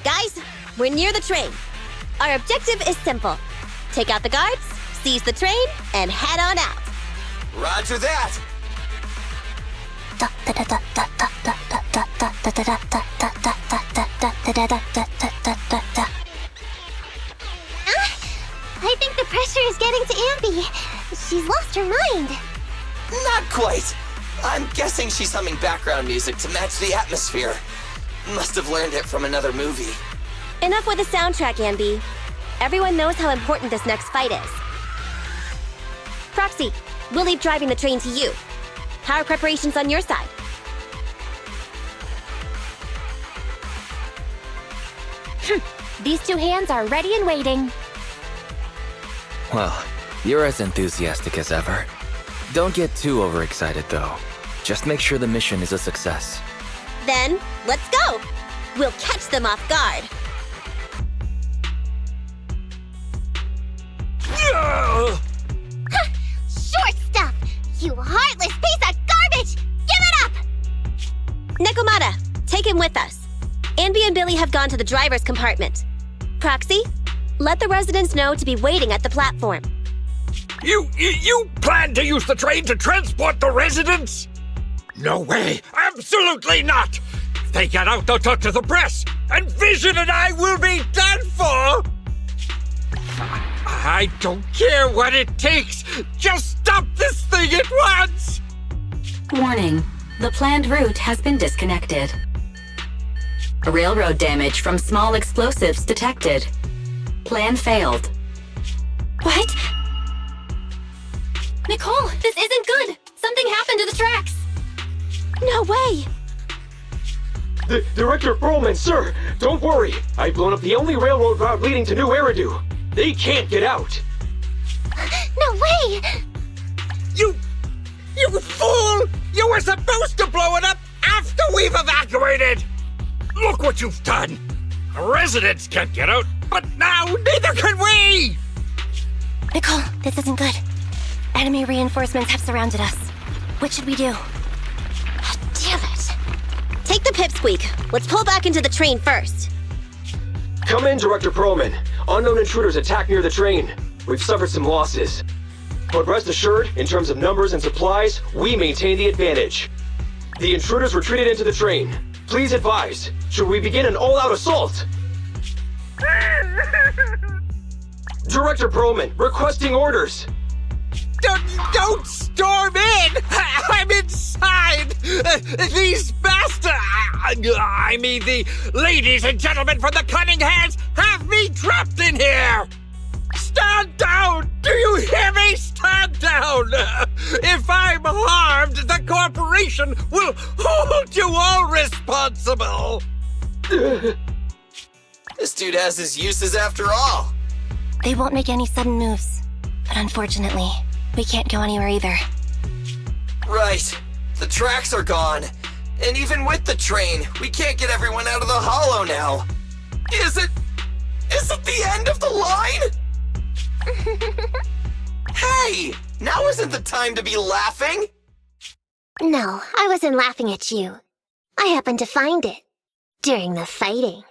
Guys, we're near the train. Our objective is simple. Take out the guards, seize the train, and head on out. Roger that. I think the pressure is getting to Ambi. She's lost her mind. Not quite. I'm guessing she's humming background music to match the atmosphere. Must have learned it from another movie. Enough with the soundtrack, Ambi. Everyone knows how important this next fight is. Proxy, we'll leave driving the train to you. How are preparations on your side? These two hands are ready and waiting. Well, you're as enthusiastic as ever. Don't get too overexcited, though. Just make sure the mission is a success. Then, let's go! We'll catch them off guard. Short stuff! You heartless piece of garbage! Give it up! Nekomata, take him with us. Ambi and Billy have gone to the driver's compartment. Proxy, let the residents know to be waiting at the platform. You plan to use the train to transport the residents? No way! Absolutely not! If they get out, they'll talk to the press, and Vision and I will be done for! I don't care what it takes! Just stop this thing at once! Warning. The planned route has been disconnected. Railroad damage from small explosives detected. Plan failed. What? Nicole, this isn't good! Something happened to the tracks! No way! Director Perlman, sir, don't worry. I've blown up the only railroad route leading to New Eridu. They can't get out. No way! You fool! You were supposed to blow it up after we've evacuated! Look what you've done! Residents can't get out, but now neither can we! Nicole, this isn't good. Enemy reinforcements have surrounded us. What should we do? Damn it. Take the pipsqueak. Let's pull back into the train first. Come in, Director Perlman. Unknown intruders attacked near the train. We've suffered some losses. But rest assured, in terms of numbers and supplies, we maintain the advantage. The intruders retreated into the train. Please advise, should we begin an all-out assault? Director Perlman, requesting orders. Don't storm in! I'm inside! These bastards! I mean, the ladies and gentlemen from the Cunning Hands have me trapped in here! Stand down! Do you hear me? Stand down! If I'm harmed, the corporation will hold you all responsible! This dude has his uses after all. They won't make any sudden moves. But unfortunately, we can't go anywhere either. Right. The tracks are gone. And even with the train, we can't get everyone out of the hollow now. Is it the end of the line? Hey! Now isn't the time to be laughing! No, I wasn't laughing at you. I happened to find it. During the fighting.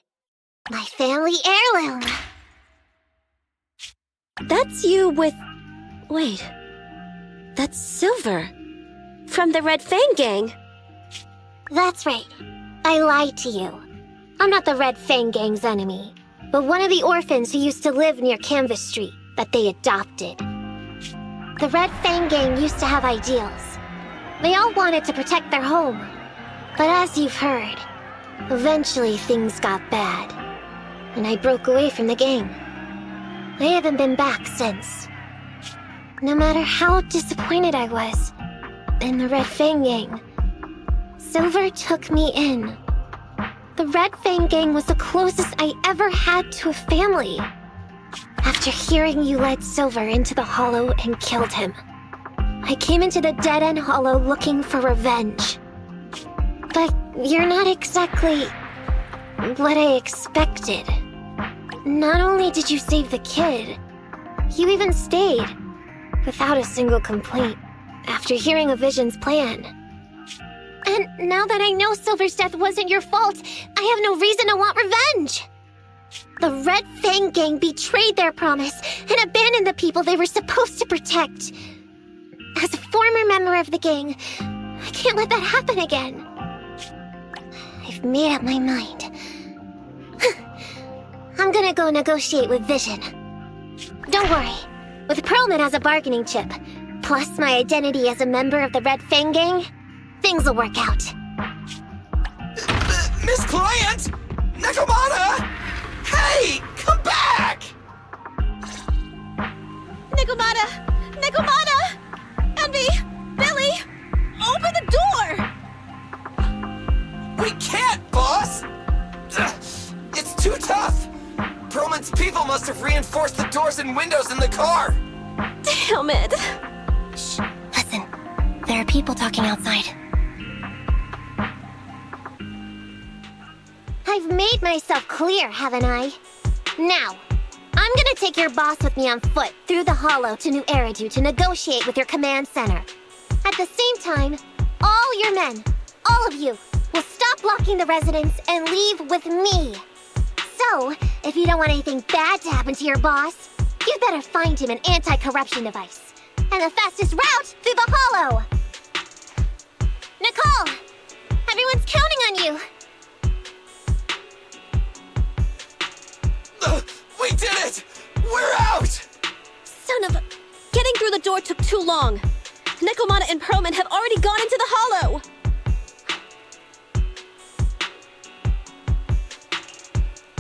My family heirloom. That's you with... Wait. That's Silver. From the Red Fang Gang. That's right. I lied to you. I'm not the Red Fang Gang's enemy, but one of the orphans who used to live near Canvas Street that they adopted. The Red Fang Gang used to have ideals. They all wanted to protect their home. But as you've heard, eventually things got bad, and I broke away from the gang. I haven't been back since. No matter how disappointed I was in the Red Fang Gang, Silver took me in. The Red Fang Gang was the closest I ever had to a family. After hearing you led Silver into the Hollow and killed him, I came into the dead-end Hollow looking for revenge. But you're not exactly what I expected. Not only did you save the kid, you even stayed, without a single complaint, after hearing a Vision's plan. And now that I know Silver's death wasn't your fault, I have no reason to want revenge! The Red Fang Gang betrayed their promise and abandoned the people they were supposed to protect. As a former member of the gang, I can't let that happen again. I've made up my mind. I'm gonna go negotiate with Vision. Don't worry. With Perlman as a bargaining chip, plus my identity as a member of the Red Fang Gang, things will work out. Miss Client! Nakamata! Hey! Come back! Nikomata! Nikomata! Envy! Billy! Open the door! We can't, boss! It's too tough! Perlman's people must have reinforced the doors and windows in the car! Damn it! Shh, listen. There are people talking outside. I've made myself clear, haven't I? Now, I'm gonna take your boss with me on foot through the Hollow to New Eridu to negotiate with your command center. At the same time, all your men, all of you, will stop blocking the residents and leave with me. So, if you don't want anything bad to happen to your boss, you better find him an anti-corruption device. And the fastest route through the Hollow! Nicole! Everyone's counting on you! We did it! We're out! Son of a... Getting through the door took too long. Nikomata and Perlman have already gone into the Hollow!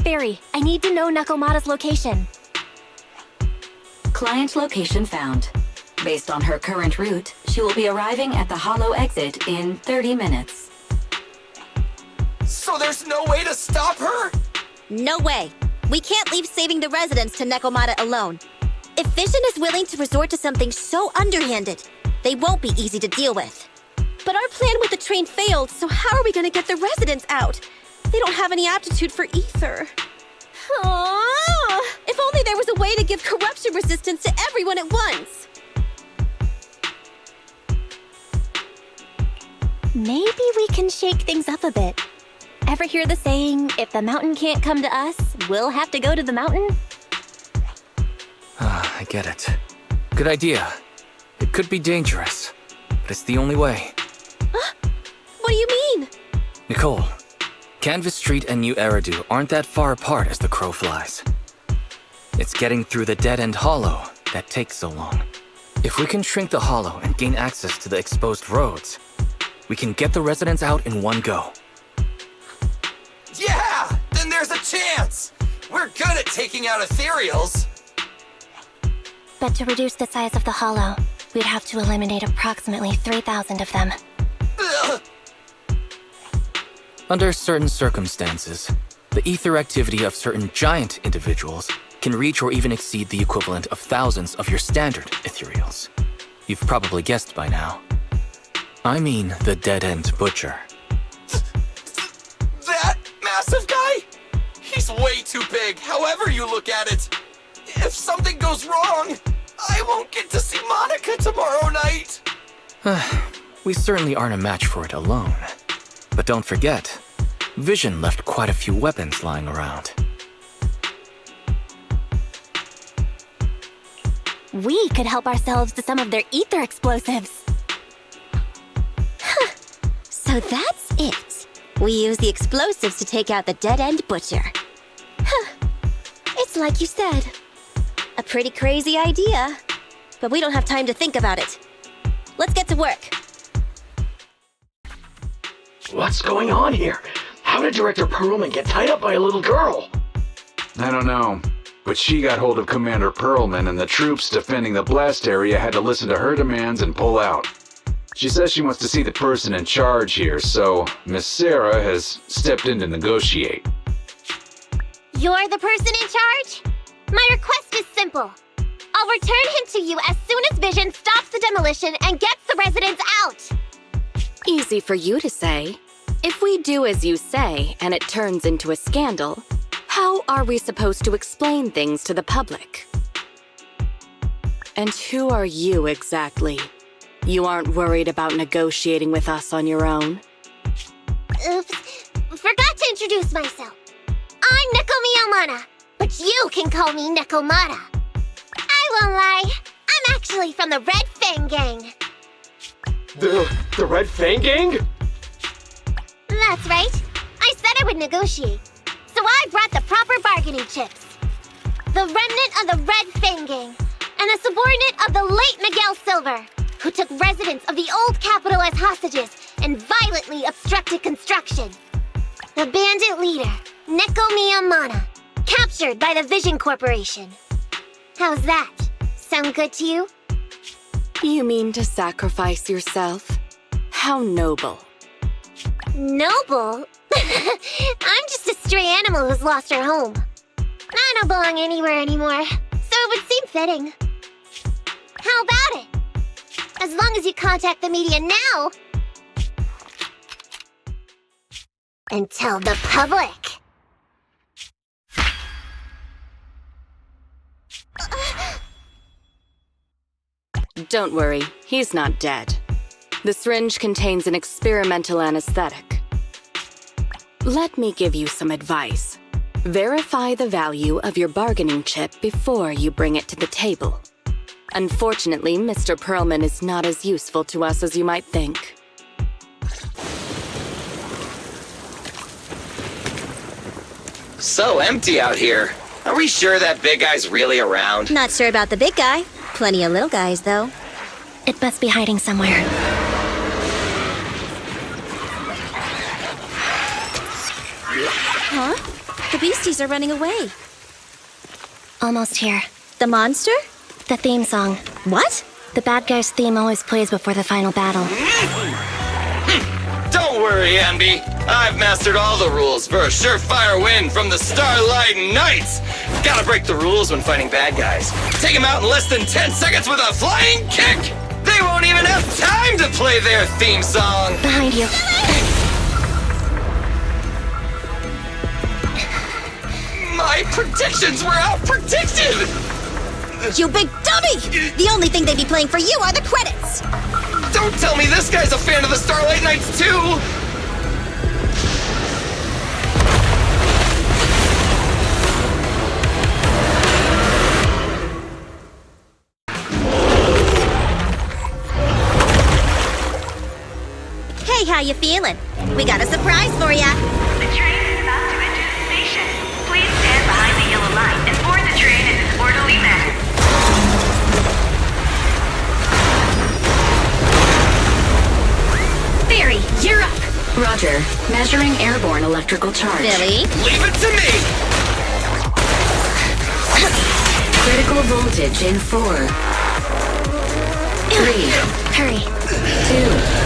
Barry, I need to know Nakomata's location. Client location found. Based on her current route, she will be arriving at the Hollow exit in 30 minutes. So there's no way to stop her? No way. We can't leave saving the residents to Nekomata alone. If Vision is willing to resort to something so underhanded, they won't be easy to deal with. But our plan with the train failed, so how are we gonna get the residents out? They don't have any aptitude for ether. Aww. If only there was a way to give corruption resistance to everyone at once. Maybe we can shake things up a bit. Ever hear the saying, if the mountain can't come to us, we'll have to go to the mountain? I get it. Good idea. It could be dangerous, but it's the only way. Huh? What do you mean? Nicole, Canvas Street and New Eridu aren't that far apart as the crow flies. It's getting through the dead-end hollow that takes so long. If we can shrink the hollow and gain access to the exposed roads, we can get the residents out in one go. Yeah! Then there's a chance! We're good at taking out ethereals! But to reduce the size of the hollow, we'd have to eliminate approximately 3,000 of them. Ugh. Under certain circumstances, the ether activity of certain giant individuals can reach or even exceed the equivalent of thousands of your standard ethereals. You've probably guessed by now. I mean the dead-end butcher. That massive guy? He's way too big, however you look at it. If something goes wrong, I won't get to see Monica tomorrow night. We certainly aren't a match for it alone. But don't forget, Vision left quite a few weapons lying around. We could help ourselves to some of their ether explosives. Huh. So that's it. We use the explosives to take out the dead-end butcher. Huh. It's like you said. A pretty crazy idea. But we don't have time to think about it. Let's get to work. What's going on here? How did Director Perlman get tied up by a little girl? I don't know, but she got hold of Commander Perlman, and the troops defending the blast area had to listen to her demands and pull out. She says she wants to see the person in charge here, so Miss Sarah has stepped in to negotiate. You're the person in charge? My request is simple. I'll return him to you as soon as Vision stops the demolition and gets the residents out. Easy for you to say. If we do as you say and it turns into a scandal, how are we supposed to explain things to the public? And who are you exactly? You aren't worried about negotiating with us on your own? Oops, forgot to introduce myself. I'm Neko Miyamana, but you can call me Nekomata. I won't lie, I'm actually from the Red Fang Gang. The Red Fang Gang? That's right. I said I would negotiate. So I brought the proper bargaining chips. The remnant of the Red Fang Gang, and a subordinate of the late Miguel Silver, who took residents of the old capital as hostages and violently obstructed construction. The bandit leader, Neko Miyamana, captured by the Vision Corporation. How's that? Sound good to you? You mean to sacrifice yourself? How noble. Noble? I'm just a stray animal who's lost her home. I don't belong anywhere anymore, so it would seem fitting. How about it? As long as you contact the media now and tell the public. Don't worry, he's not dead. The syringe contains an experimental anesthetic. Let me give you some advice. Verify the value of your bargaining chip before you bring it to the table. Unfortunately, Mr. Perlman is not as useful to us as you might think. So empty out here. Are we sure that big guy's really around? Not sure about the big guy. Plenty of little guys, though. It must be hiding somewhere. Huh? The beasties are running away. Almost here. The monster? The theme song. What? The bad guy's theme always plays before the final battle. Don't Don't worry, Ambi. I've mastered all the rules for a surefire win from the Starlight Knights. Gotta break the rules when fighting bad guys. Take them out in less than 10 seconds with a flying kick! They won't even have time to play their theme song! Behind you. My predictions were out-predicted! You big dummy! The only thing they'd be playing for you are the credits! Don't tell me this guy's a fan of the Starlight Knights too! Hey, how you feeling? We got a surprise for ya! The train is about to enter the station. Please stand behind the yellow line and board the train in an orderly manner. Barry, you're up! Roger. Measuring airborne electrical charge. Billy? Leave it to me! Critical voltage in 4. 3. Hurry. 2.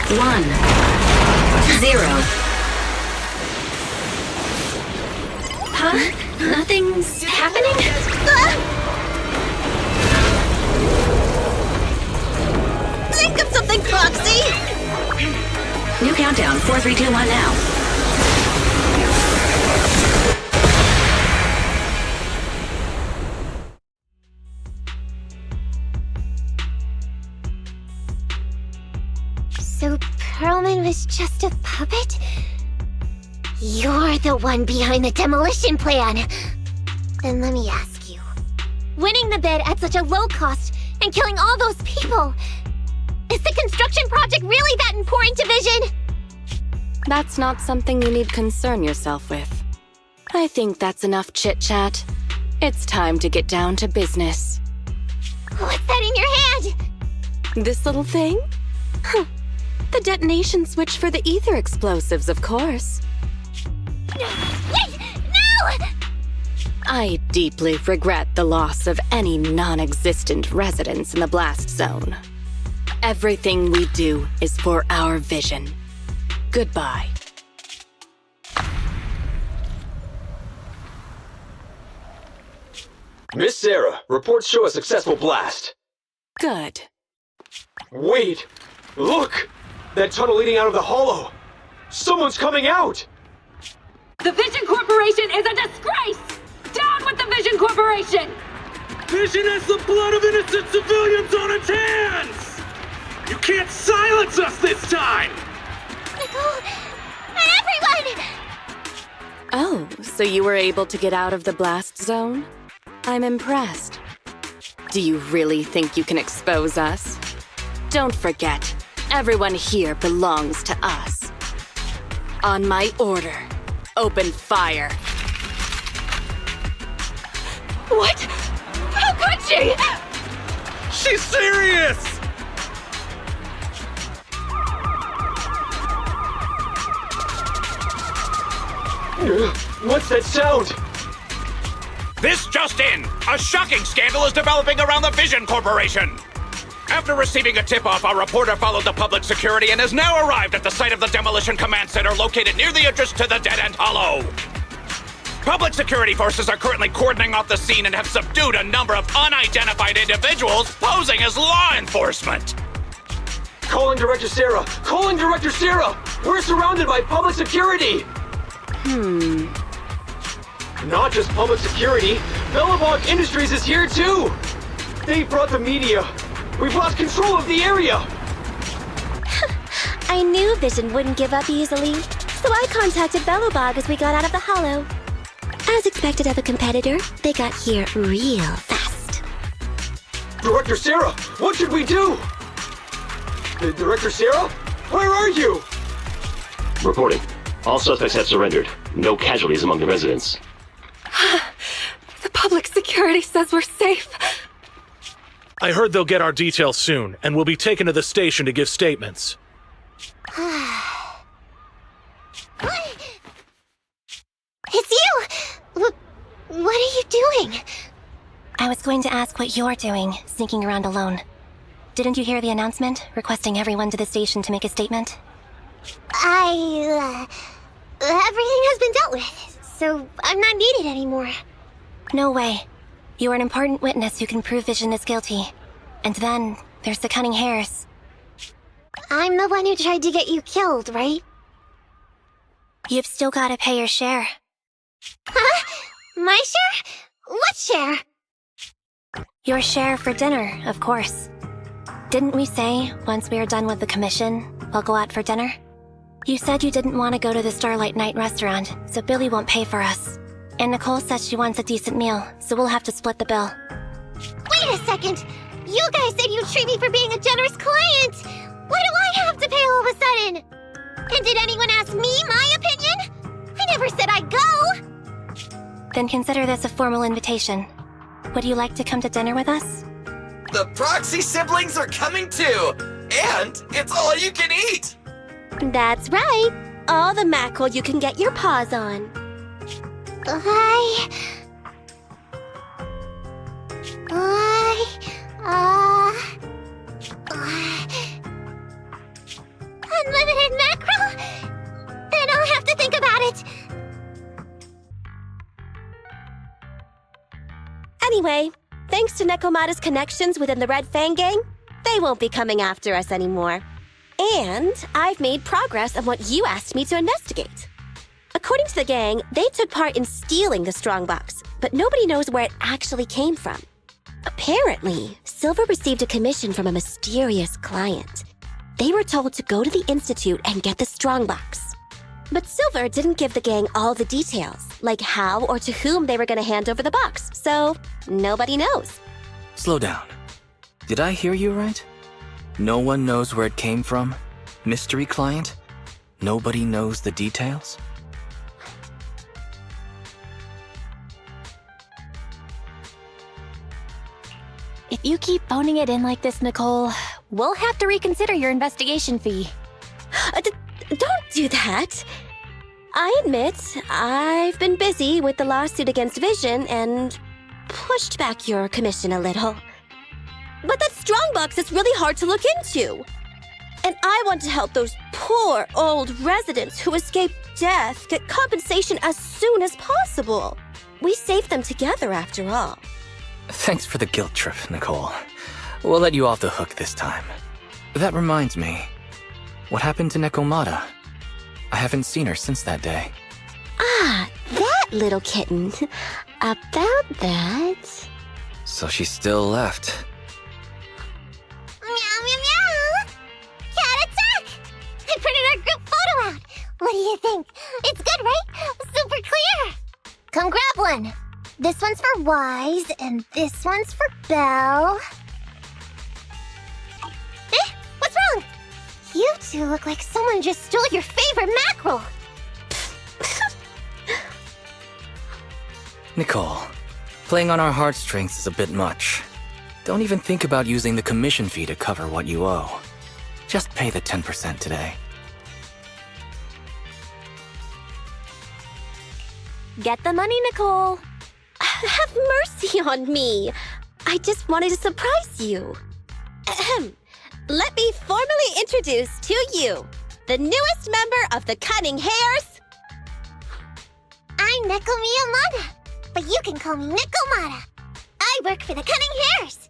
1. 0. Huh? Nothing's happening? Think of something, Foxy! New countdown. 4, 3, 2, 1 now. So Perlman was just a puppet? You're the one behind the demolition plan. Then let me ask you. Winning the bid at such a low cost and killing all those people, is the construction project really that important to Vision? That's not something you need concern yourself with. I think that's enough chit-chat. It's time to get down to business. What's that in your hand? This little thing? The detonation switch for the ether explosives, of course. Wait! No! I deeply regret the loss of any non-existent residents in the blast zone. Everything we do is for our vision. Goodbye. Miss Sarah, reports show a successful blast. Good. Wait! Look! That tunnel leading out of the hollow! Someone's coming out! The Vision Corporation is a disgrace! Down with the Vision Corporation! Vision has the blood of innocent civilians on its hands! You can't silence us this time! Everyone! Oh, so you were able to get out of the blast zone? I'm impressed. Do you really think you can expose us? Don't forget, everyone here belongs to us. On my order, open fire. What? How could she? She's serious! What's that sound? This just in! A shocking scandal is developing around the Vision Corporation! After receiving a tip-off, our reporter followed the public security and has now arrived at the site of the Demolition Command Center located near the entrance to the Dead-End Hollow. Public security forces are currently cordoning off the scene and have subdued a number of unidentified individuals posing as law enforcement. Calling Director Sarah! Calling Director Sarah! We're surrounded by public security! Not just public security, Bellabog Industries is here too! They brought the media. We've lost control of the area! I knew Vision wouldn't give up easily, so I contacted Bellabog as we got out of the hollow. As expected of a competitor, they got here real fast. Director Sarah, what should we do? Director Sarah? Where are you? Reporting. All suspects have surrendered. No casualties among the residents. The public security says we're safe. I heard they'll get our details soon, and we'll be taken to the station to give statements. It's you! What are you doing? I was going to ask what you're doing, sneaking around alone. Didn't you hear the announcement, requesting everyone to the station to make a statement? Everything has been dealt with, so I'm not needed anymore. No way. You are an important witness who can prove Vision is guilty. And then, there's the cunning hares. I'm the one who tried to get you killed, right? You've still gotta pay your share. Huh? My share? What share? Your share for dinner, of course. Didn't we say, once we are done with the commission, we'll go out for dinner? You said you didn't want to go to the Starlight Night restaurant, so Billy won't pay for us. And Nicole says she wants a decent meal, so we'll have to split the bill. Wait a second! You guys said you'd treat me for being a generous client! Why do I have to pay all of a sudden? And did anyone ask me my opinion? I never said I'd go! Then consider this a formal invitation. Would you like to come to dinner with us? The Proxy siblings are coming too! And it's all you can eat! That's right. All the mackerel you can get your paws on. Unlimited mackerel? Then I'll have to think about it. Anyway, thanks to Nekomata's connections within the Red Fang gang, they won't be coming after us anymore. And I've made progress on what you asked me to investigate. According to the gang, they took part in stealing the strongbox, but nobody knows where it actually came from. Apparently, Silver received a commission from a mysterious client. They were told to go to the Institute and get the strongbox. But Silver didn't give the gang all the details, like how or to whom they were going to hand over the box, so nobody knows. Slow down. Did I hear you right? No one knows where it came from? Mystery client? Nobody knows the details? If you keep phoning it in like this, Nicole, we'll have to reconsider your investigation fee. Don't do that. I admit, I've been busy with the lawsuit against Vision and pushed back your commission a little. But that strongbox is really hard to look into. And I want to help those poor old residents who escaped death get compensation as soon as possible. We saved them together after all. Thanks for the guilt trip, Nicole. We'll let you off the hook this time. That reminds me. What happened to Nekomata? I haven't seen her since that day. Ah, that little kitten. About that... So she's still left. Meow, meow, meow! Cat attack! I printed our group photo out. What do you think? It's good, right? Super clear. Come grab one. This one's for Wise, and this one's for Belle. What's wrong? You two look like someone just stole your favorite mackerel. Nicole, playing on our heartstrings is a bit much. Don't even think about using the commission fee to cover what you owe. Just pay the 10% today. Get the money, Nicole. Have mercy on me. I just wanted to surprise you. Ahem. Let me formally introduce to you the newest member of the Cunning Hares. I'm Neko Miyamada, but you can call me Nekomata. I work for the Cunning Hares.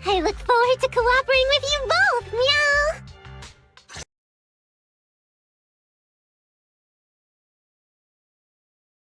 I look forward to cooperating with you both, meow.